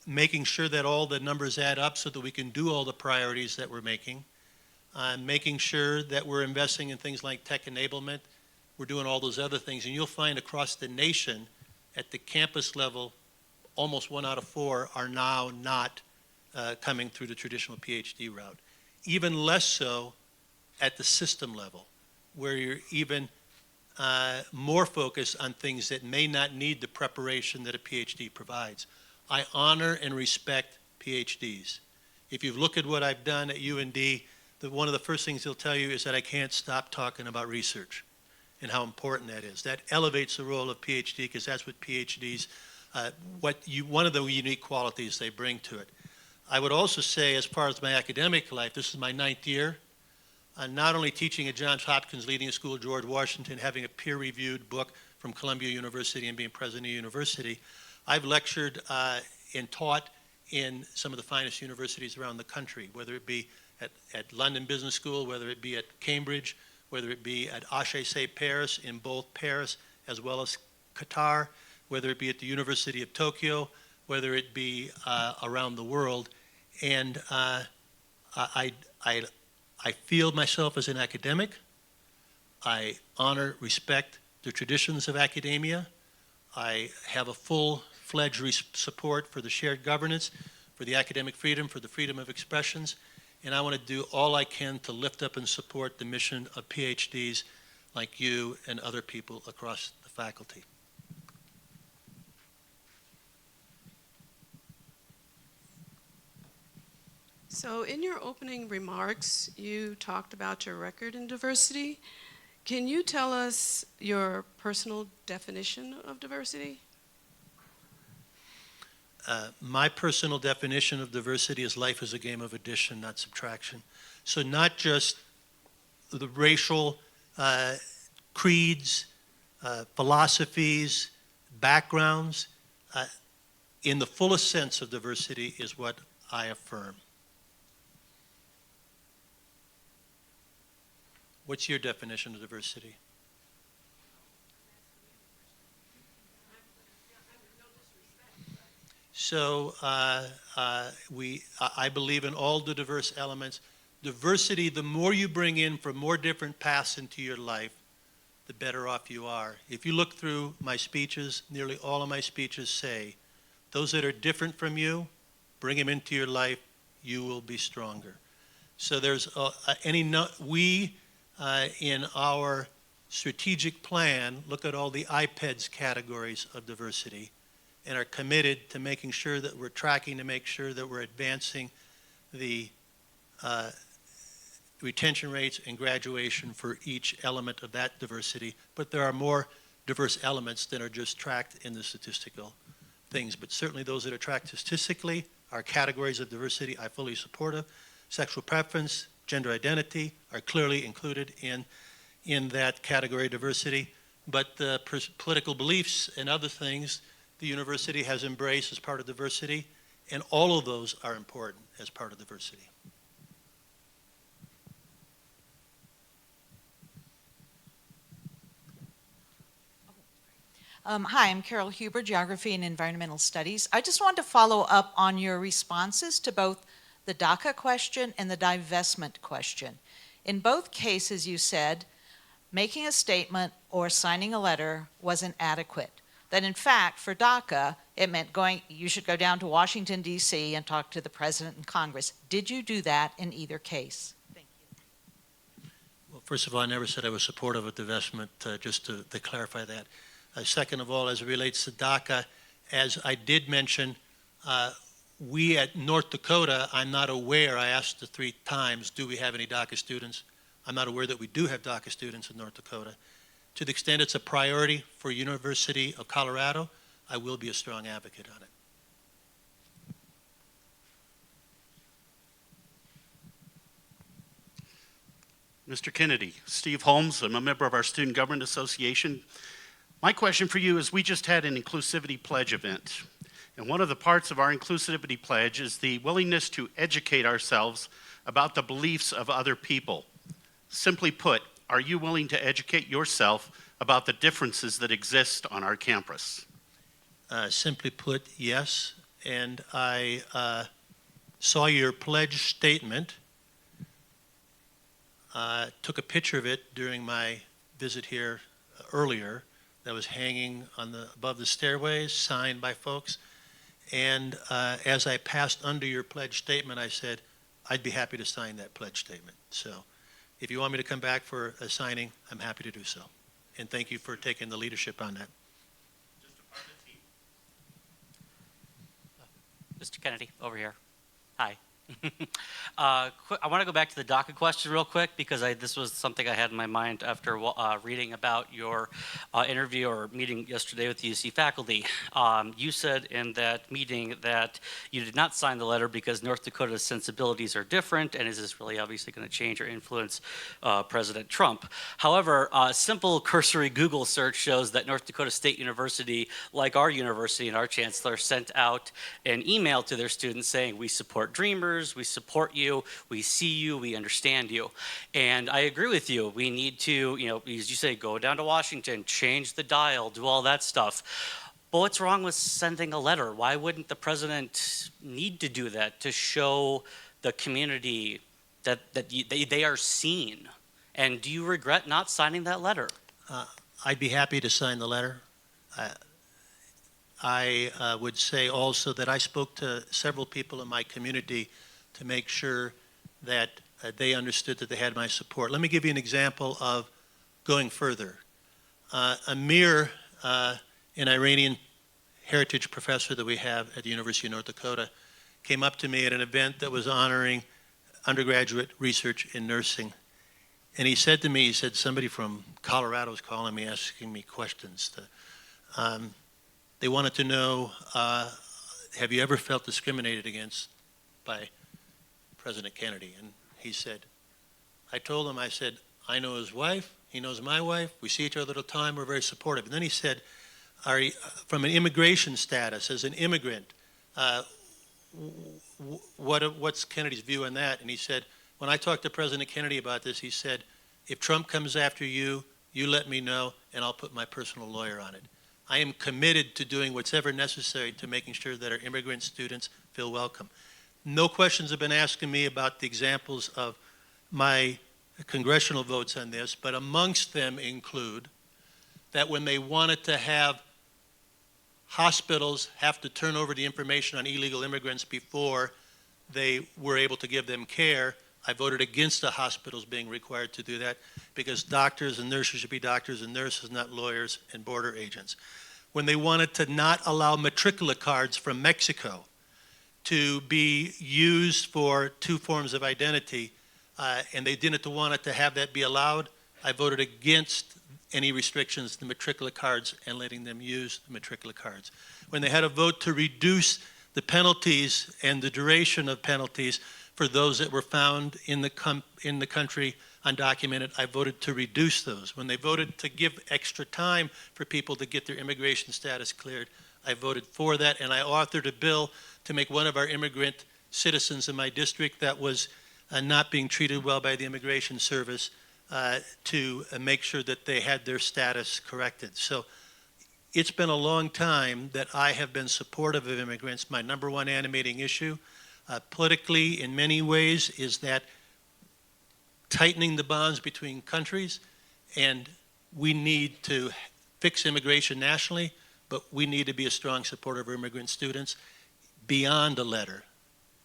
making sure that all the numbers add up so that we can do all the priorities that we're making, making sure that we're investing in things like tech enablement. We're doing all those other things. And you'll find across the nation, at the campus level, almost 1 out of 4 are now not coming through the traditional PhD route. Even less so at the system level, where you're even more focused on things that may not need the preparation that a PhD provides. I honor and respect PhDs. If you've looked at what I've done at UND, one of the first things they'll tell you is that I can't stop talking about research and how important that is. That elevates the role of PhD, because that's what PhDs, one of the unique qualities they bring to it. I would also say, as far as my academic life, this is my 9th year. Not only teaching at Johns Hopkins, leading a school at George Washington, having a peer-reviewed book from Columbia University and being president of the university, I've lectured and taught in some of the finest universities around the country, whether it be at London Business School, whether it be at Cambridge, whether it be at HEC Paris, in both Paris as well as Qatar, whether it be at the University of Tokyo, whether it be around the world. And I feel myself as an academic. I honor, respect the traditions of academia. I have a full-fledged support for the shared governance, for the academic freedom, for the freedom of expressions, and I want to do all I can to lift up and support the mission of PhDs like you and other people across the faculty. So in your opening remarks, you talked about your record in diversity. Can you tell us your personal definition of diversity? My personal definition of diversity is life is a game of addition, not subtraction. So not just the racial creeds, philosophies, backgrounds, in the fullest sense of diversity is what I affirm. What's your definition of diversity? So I believe in all the diverse elements. Diversity, the more you bring in from more different paths into your life, the better off you are. If you look through my speeches, nearly all of my speeches say, those that are different from you, bring them into your life, you will be stronger. So there's in our strategic plan, look at all the IPEDS categories of diversity and are committed to making sure that we're tracking to make sure that we're advancing the retention rates and graduation for each element of that diversity. But there are more diverse elements than are just tracked in the statistical things. But certainly those that are tracked statistically are categories of diversity I fully support of. Sexual preference, gender identity are clearly included in that category of diversity. But the political beliefs and other things the university has embraced as part of diversity, and all of those are important as part of diversity. Hi, I'm Carol Huber, Geography and Environmental Studies. I just wanted to follow up on your responses to both the DACA question and the divestment question. In both cases, you said making a statement or signing a letter wasn't adequate. That in fact, for DACA, it meant you should go down to Washington, D.C. and talk to the President and Congress. Did you do that in either case? Thank you. Well, first of all, I never said I was supportive of divestment, just to clarify that. Second of all, as it relates to DACA, as I did mention, we at North Dakota, I'm not aware, I asked the 3 times, do we have any DACA students? I'm not aware that we do have DACA students in North Dakota. To the extent it's a priority for University of Colorado, I will be a strong advocate on it. Mr. Kennedy, Steve Holmes, I'm a member of our Student Government Association. My question for you is, we just had an Inclusivity Pledge event, and one of the parts of our Inclusivity Pledge is the willingness to educate ourselves about the beliefs of other people. Simply put, are you willing to educate yourself about the differences that exist on our campus? Simply put, yes, and I saw your pledge statement, took a picture of it during my visit here earlier. That was hanging on above the stairways, signed by folks. And as I passed under your pledge statement, I said, I'd be happy to sign that pledge statement. So if you want me to come back for a signing, I'm happy to do so. And thank you for taking the leadership on that. Just a part of the team. Mr. Kennedy, over here. Hi. I want to go back to the DACA question real quick because this was something I had in my mind after reading about your interview or meeting yesterday with the UC faculty. You said in that meeting that you did not sign the letter because North Dakota's sensibilities are different, and is this really obviously going to change or influence President Trump? However, a simple cursory Google search shows that North Dakota State University, like our university and our chancellor, sent out an email to their students saying, we support Dreamers, we support you, we see you, we understand you. And I agree with you. We need to, as you say, go down to Washington, change the dial, do all that stuff. But what's wrong with sending a letter? Why wouldn't the president need to do that to show the community that they are seen? And do you regret not signing that letter? I'd be happy to sign the letter. I would say also that I spoke to several people in my community to make sure that they understood that they had my support. Let me give you an example of going further. Amir, an Iranian heritage professor that we have at the University of North Dakota, came up to me at an event that was honoring undergraduate research in nursing. And he said to me, he said, somebody from Colorado is calling me, asking me questions. They wanted to know, have you ever felt discriminated against by President Kennedy? And he said, I told him, I said, I know his wife, he knows my wife, we see each other all the time, we're very supportive. And then he said, from an immigration status, as an immigrant, what's Kennedy's view on that? And he said, when I talked to President Kennedy about this, he said, if Trump comes after you, you let me know, and I'll put my personal lawyer on it. I am committed to doing whatever necessary to making sure that our immigrant students feel welcome. No questions have been asking me about the examples of my congressional votes on this, but amongst them include that when they wanted to have hospitals have to turn over the information on illegal immigrants before they were able to give them care, I voted against the hospitals being required to do that because doctors and nurses should be doctors and nurses, not lawyers and border agents. When they wanted to not allow matriculate cards from Mexico to be used for two forms of identity, and they didn't want it to have that be allowed, I voted against any restrictions to matriculate cards and letting them use the matriculate cards. When they had a vote to reduce the penalties and the duration of penalties for those that were found in the country undocumented, I voted to reduce those. When they voted to give extra time for people to get their immigration status cleared, I voted for that, and I authored a bill to make one of our immigrant citizens in my district that was not being treated well by the Immigration Service to make sure that they had their status corrected. So it's been a long time that I have been supportive of immigrants. My number one animating issue politically in many ways is that tightening the bonds between countries, and we need to fix immigration nationally, but we need to be a strong supporter of immigrant students beyond a letter.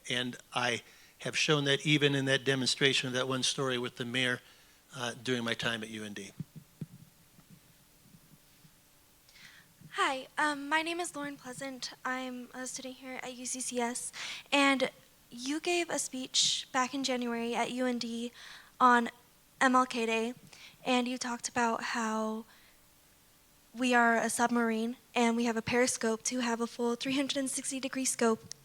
And I have shown that even in that demonstration of that one story with the mayor during my time at UND. Hi, my name is Lauren Pleasant. I'm a student here at UCCS, and you gave a speech back in January at UND on MLK Day, and you talked about how we are a submarine and we have a periscope to have a full 360-degree scope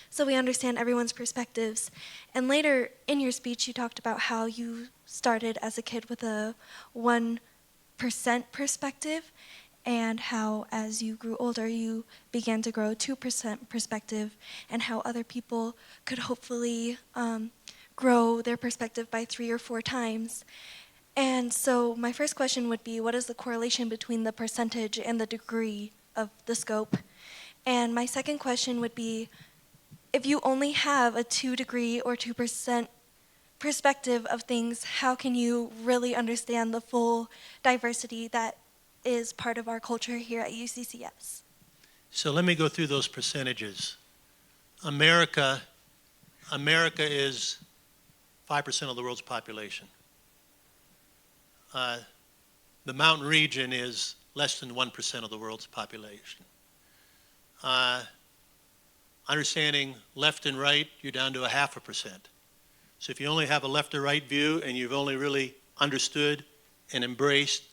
so we understand everyone's perspectives. And later in your speech, you talked about how you started as a kid with a 1% perspective, and how as you grew older, you began to grow 2% perspective, and how other people could hopefully grow their perspective by 3 or 4 times. And so my first question would be, what is the correlation between the percentage and the degree of the scope? And my second question would be, if you only have a 2-degree or 2% perspective of things, how can you really understand the full diversity that is part of our culture here at UCCS? So let me go through those percentages. America is 5% of the world's population. The mountain region is less than 1% of the world's population. Understanding left and right, you're down to 0.5%. So if you only have a left or right view and you've only really understood and embraced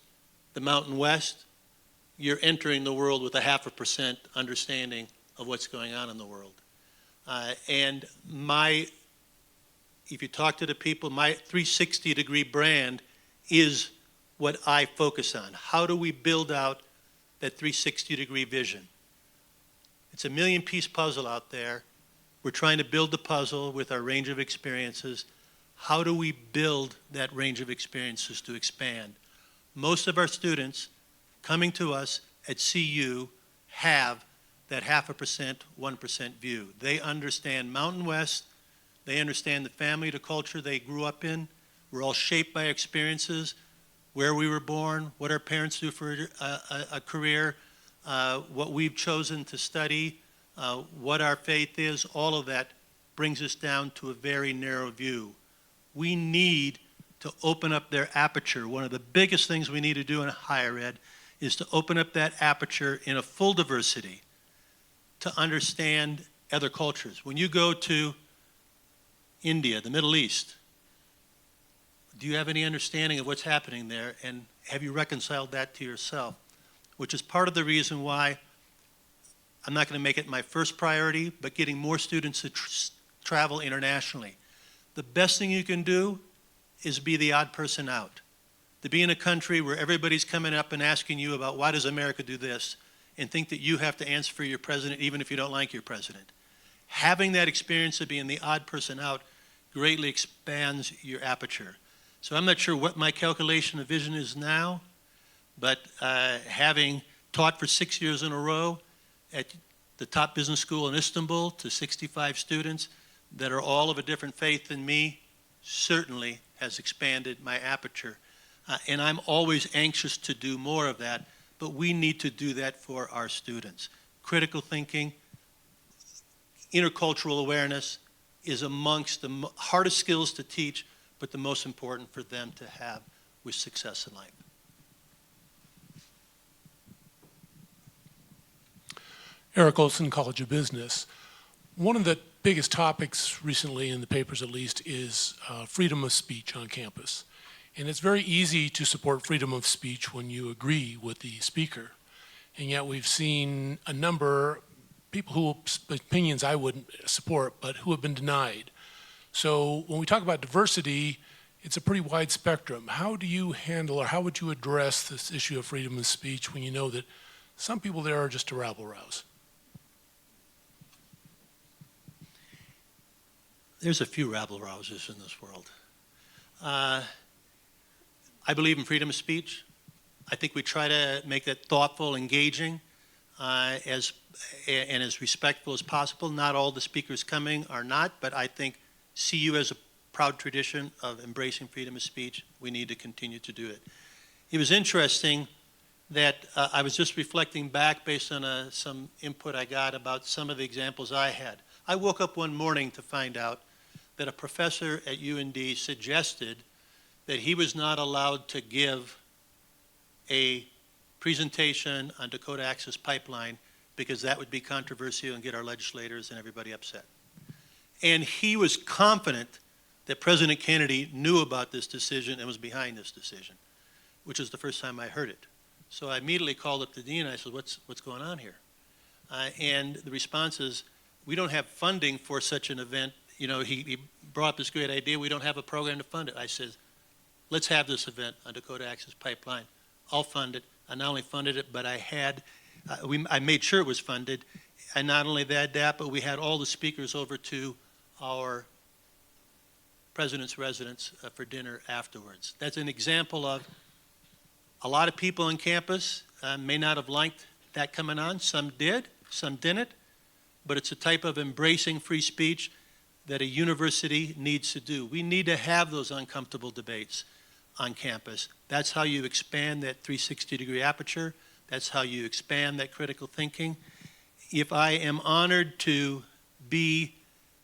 the Mountain West, you're entering the world with 0.5% understanding of what's going on in the world. And if you talk to the people, my 360-degree brand is what I focus on. How do we build out that 360-degree vision? It's a million-piece puzzle out there. We're trying to build the puzzle with our range of experiences. How do we build that range of experiences to expand? Most of our students coming to us at CU have that 0.5%, 1% view. They understand Mountain West. They understand the family, the culture they grew up in. We're all shaped by experiences, where we were born, what our parents do for a career, what we've chosen to study, what our faith is. All of that brings us down to a very narrow view. We need to open up their aperture. One of the biggest things we need to do in higher ed is to open up that aperture in a full diversity to understand other cultures. When you go to India, the Middle East, do you have any understanding of what's happening there, and have you reconciled that to yourself? Which is part of the reason why I'm not going to make it my first priority, but getting more students to travel internationally. The best thing you can do is be the odd person out. To be in a country where everybody's coming up and asking you about why does America do this, and think that you have to answer for your president even if you don't like your president. Having that experience of being the odd person out greatly expands your aperture. So I'm not sure what my calculation of vision is now, but having taught for 6 years in a row at the top business school in Istanbul to 65 students that are all of a different faith than me certainly has expanded my aperture. And I'm always anxious to do more of that, but we need to do that for our students. Critical thinking, intercultural awareness is amongst the hardest skills to teach, but the most important for them to have with success in life. Eric Olson, College of Business. One of the biggest topics recently in the papers at least is freedom of speech on campus. And it's very easy to support freedom of speech when you agree with the speaker. And yet we've seen a number, people whose opinions I wouldn't support, but who have been denied. So when we talk about diversity, it's a pretty wide spectrum. How do you handle, or how would you address this issue of freedom of speech when you know that some people there are just a rabble-rouse? There's a few rabble-rousers in this world. I believe in freedom of speech. I think we try to make that thoughtful, engaging, and as respectful as possible. Not all the speakers coming are not, but I think CU has a proud tradition of embracing freedom of speech. We need to continue to do it. It was interesting that I was just reflecting back based on some input I got about some of the examples I had. I woke up one morning to find out that a professor at UND suggested that he was not allowed to give a presentation on Dakota Access Pipeline because that would be controversial and get our legislators and everybody upset. And he was confident that President Kennedy knew about this decision and was behind this decision, which is the first time I heard it. So I immediately called up the dean and I said, what's going on here? And the response is, we don't have funding for such an event. You know, he brought up this great idea, we don't have a program to fund it. I said, let's have this event on Dakota Access Pipeline. I'll fund it. I not only funded it, but I made sure it was funded. And not only that, but we had all the speakers over to our president's residence for dinner afterwards. That's an example of a lot of people on campus may not have liked that coming on. Some did, some didn't. But it's a type of embracing free speech that a university needs to do. We need to have those uncomfortable debates on campus. That's how you expand that 360-degree aperture. That's how you expand that critical thinking. If I am honored to be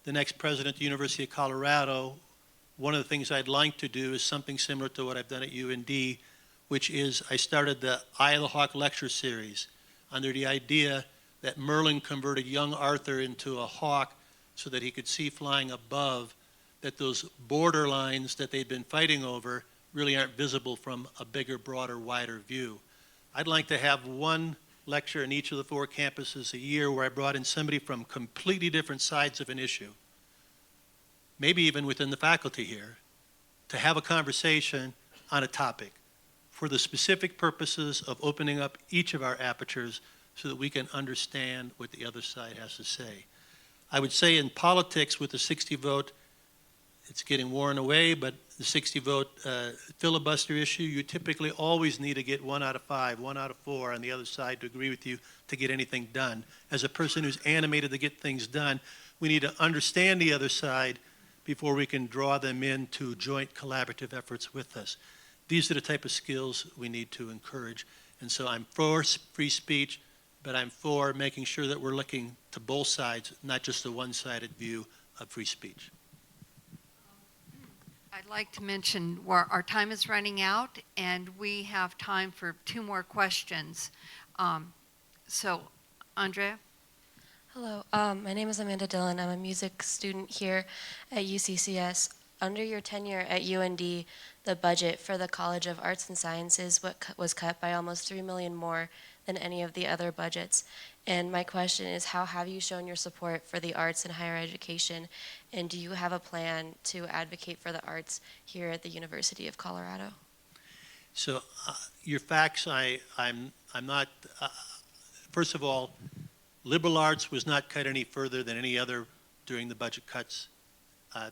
the next president of the University of Colorado, one of the things I'd like to do is something similar to what I've done at UND, which is I started the Eye of the Hawk lecture series under the idea that Merlin converted young Arthur into a hawk so that he could see flying above, that those border lines that they'd been fighting over really aren't visible from a bigger, broader, wider view. I'd like to have one lecture in each of the 4 campuses a year where I brought in somebody from completely different sides of an issue, maybe even within the faculty here, to have a conversation on a topic for the specific purposes of opening up each of our apertures so that we can understand what the other side has to say. I would say in politics with the 60 vote, it's getting worn away, but the 60-vote filibuster issue, you typically always need to get 1 out of 5, 1 out of 4 on the other side to agree with you to get anything done. As a person who's animated to get things done, we need to understand the other side before we can draw them into joint collaborative efforts with us. These are the type of skills we need to encourage. And so I'm for free speech, but I'm for making sure that we're looking to both sides, not just a one-sided view of free speech. I'd like to mention our time is running out, and we have time for 2 more questions. So, Andrea? Hello, my name is Amanda Dillon. I'm a music student here at UCCS. Under your tenure at UND, the budget for the College of Arts and Sciences was cut by almost $3 million more than any of the other budgets. And my question is, how have you shown your support for the arts in higher education? And do you have a plan to advocate for the arts here at the University of Colorado? So your facts, I'm not, first of all, liberal arts was not cut any further than any other during the budget cuts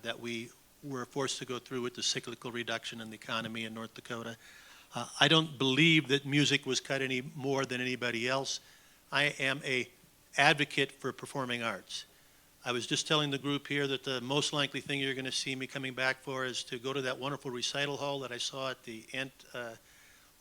that we were forced to go through with the cyclical reduction in the economy in North Dakota. I don't believe that music was cut any more than anybody else. I am an advocate for performing arts. I was just telling the group here that the most likely thing you're going to see me coming back for is to go to that wonderful recital hall that I saw at the end,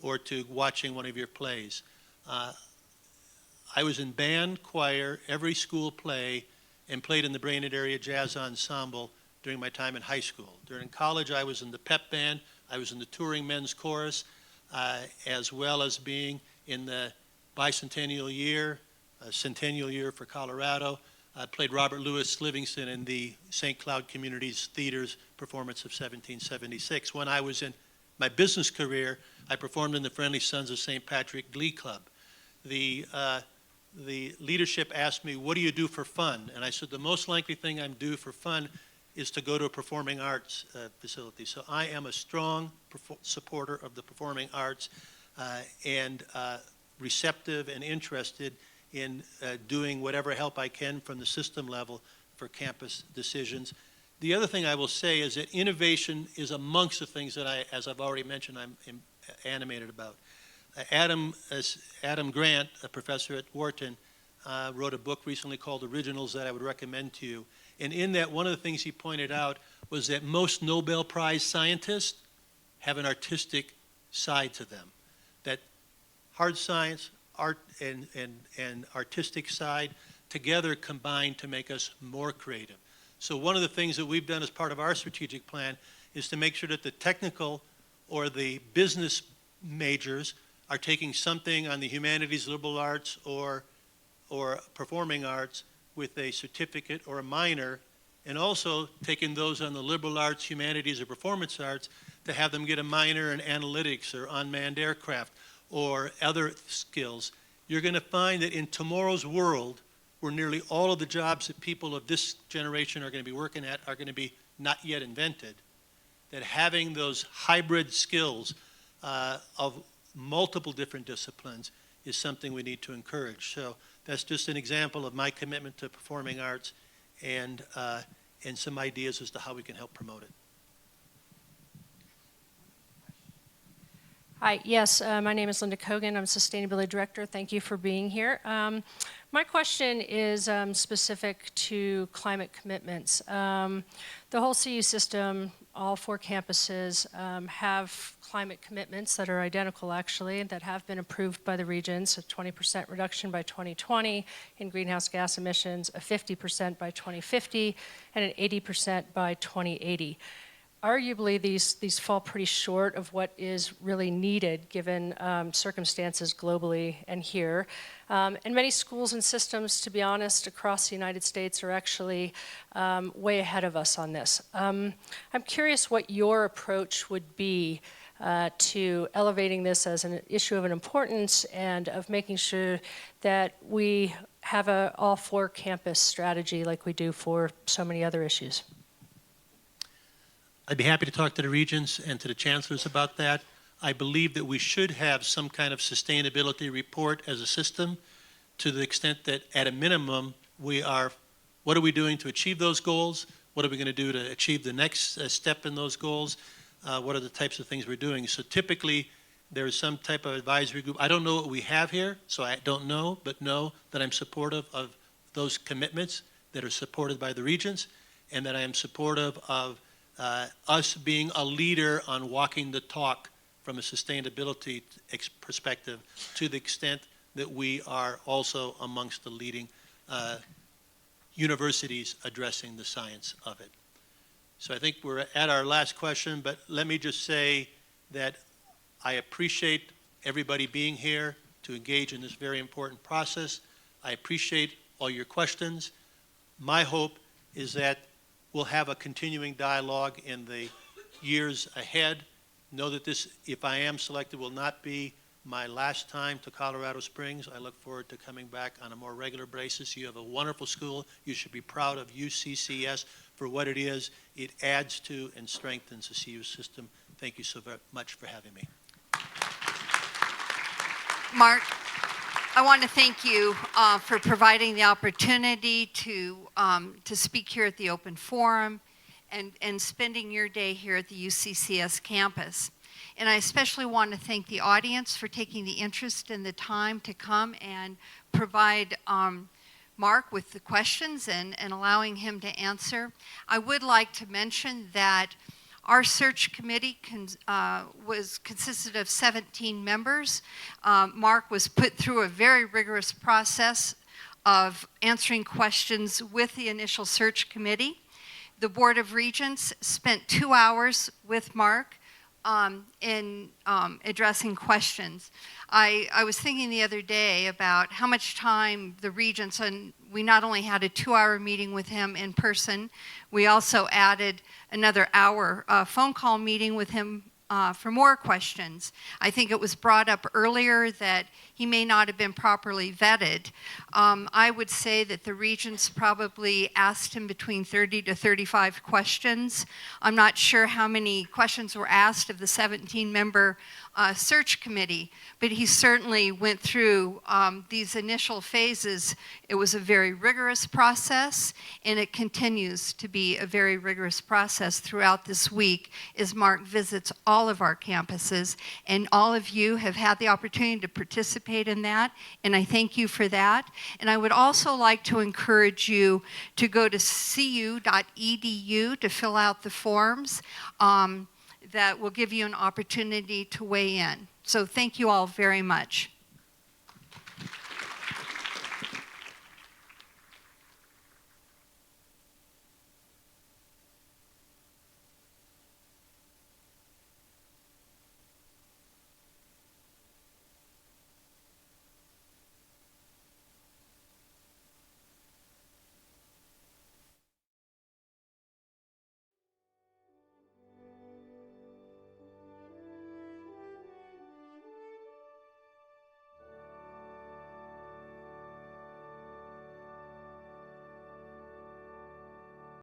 or to watching one of your plays. I was in band, choir, every school play, and played in the Brainerd Area Jazz Ensemble during my time in high school. During college, I was in the pep band. I was in the touring men's chorus, as well as being in the bicentennial year, centennial year for Colorado. I played Robert Louis Livingston in the St. Cloud Communities Theater's performance of 1776. When I was in my business career, I performed in the Friendly Sons of St. Patrick Glee Club. The leadership asked me, what do you do for fun? And I said, the most likely thing I do for fun is to go to a performing arts facility. So I am a strong supporter of the performing arts and receptive and interested in doing whatever help I can from the system level for campus decisions. The other thing I will say is that innovation is amongst the things that as I've already mentioned, I'm animated about. Adam Grant, a professor at Wharton, wrote a book recently called Originals that I would recommend to you. And in that, one of the things he pointed out was that most Nobel Prize scientists have an artistic side to them. That hard science, art, and artistic side together combine to make us more creative. So one of the things that we've done as part of our strategic plan is to make sure that the technical or the business majors are taking something on the humanities, liberal arts, or performing arts with a certificate or a minor, and also taking those on the liberal arts, humanities, or performance arts to have them get a minor in analytics or unmanned aircraft or other skills. You're going to find that in tomorrow's world, where nearly all of the jobs that people of this generation are going to be working at are going to be not yet invented, that having those hybrid skills of multiple different disciplines is something we need to encourage. So that's just an example of my commitment to performing arts and some ideas as to how we can help promote it. Hi, yes, my name is Linda Kogan. I'm Sustainability Director. Thank you for being here. My question is specific to climate commitments. The whole CU system, all 4 campuses have climate commitments that are identical, actually, that have been approved by the regions, a 20% reduction by 2020 in greenhouse gas emissions, a 50% by 2050, and an 80% by 2080. Arguably, these fall pretty short of what is really needed given circumstances globally and here. And many schools and systems, to be honest, across the United States are actually way ahead of us on this. I'm curious what your approach would be to elevating this as an issue of an importance and of making sure that we have a all 4 campus strategy like we do for so many other issues. I'd be happy to talk to the regents and to the chancellors about that. I believe that we should have some kind of sustainability report as a system, to the extent that at a minimum what are we doing to achieve those goals? What are we going to do to achieve the next step in those goals? what are the types of things we're doing. So typically, there is some type of advisory group. I don't know what we have here, so I don't know, but know that I'm supportive of those commitments that are supported by the regents, and that I am supportive of us being a leader on walking the talk from a sustainability perspective, to the extent that we are also amongst the leading universities addressing the science of it. So I think we're at our last question, but let me just say that I appreciate everybody being here to engage in this very important process. I appreciate all your questions. My hope is that we'll have a continuing dialogue in the years ahead. Know that this, if I am selected, will not be my last time to Colorado Springs. I look forward to coming back on a more regular basis. You have a wonderful school. You should be proud of UCCS for what it is. It adds to and strengthens the CU system. Thank you so very much for having me. Mark, I want to thank you for providing the opportunity to speak here at the open forum and spending your day here at the UCCS campus. And I especially want to thank the audience for taking the interest and the time to come and provide Mark with the questions and allowing him to answer. I would like to mention that our search committee consisted of 17 members. Mark was put through a very rigorous process of answering questions with the initial search committee. The Board of Regents spent 2 hours with Mark in addressing questions. I was thinking the other day about how much time the regents, and we not only had a 2-hour meeting with him in person, we also added another hour phone call meeting with him for more questions. I think it was brought up earlier that he may not have been properly vetted. I would say that the regents probably asked him between 30 to 35 questions. I'm not sure how many questions were asked of the 17-member search committee, but he certainly went through these initial phases. It was a very rigorous process, and it continues to be a very rigorous process throughout this week as Mark visits all of our campuses, and all of you have had the opportunity to participate in that, and I thank you for that. And I would also like to encourage you to go to cu.edu to fill out the forms that will give you an opportunity to weigh in. So thank you all very much.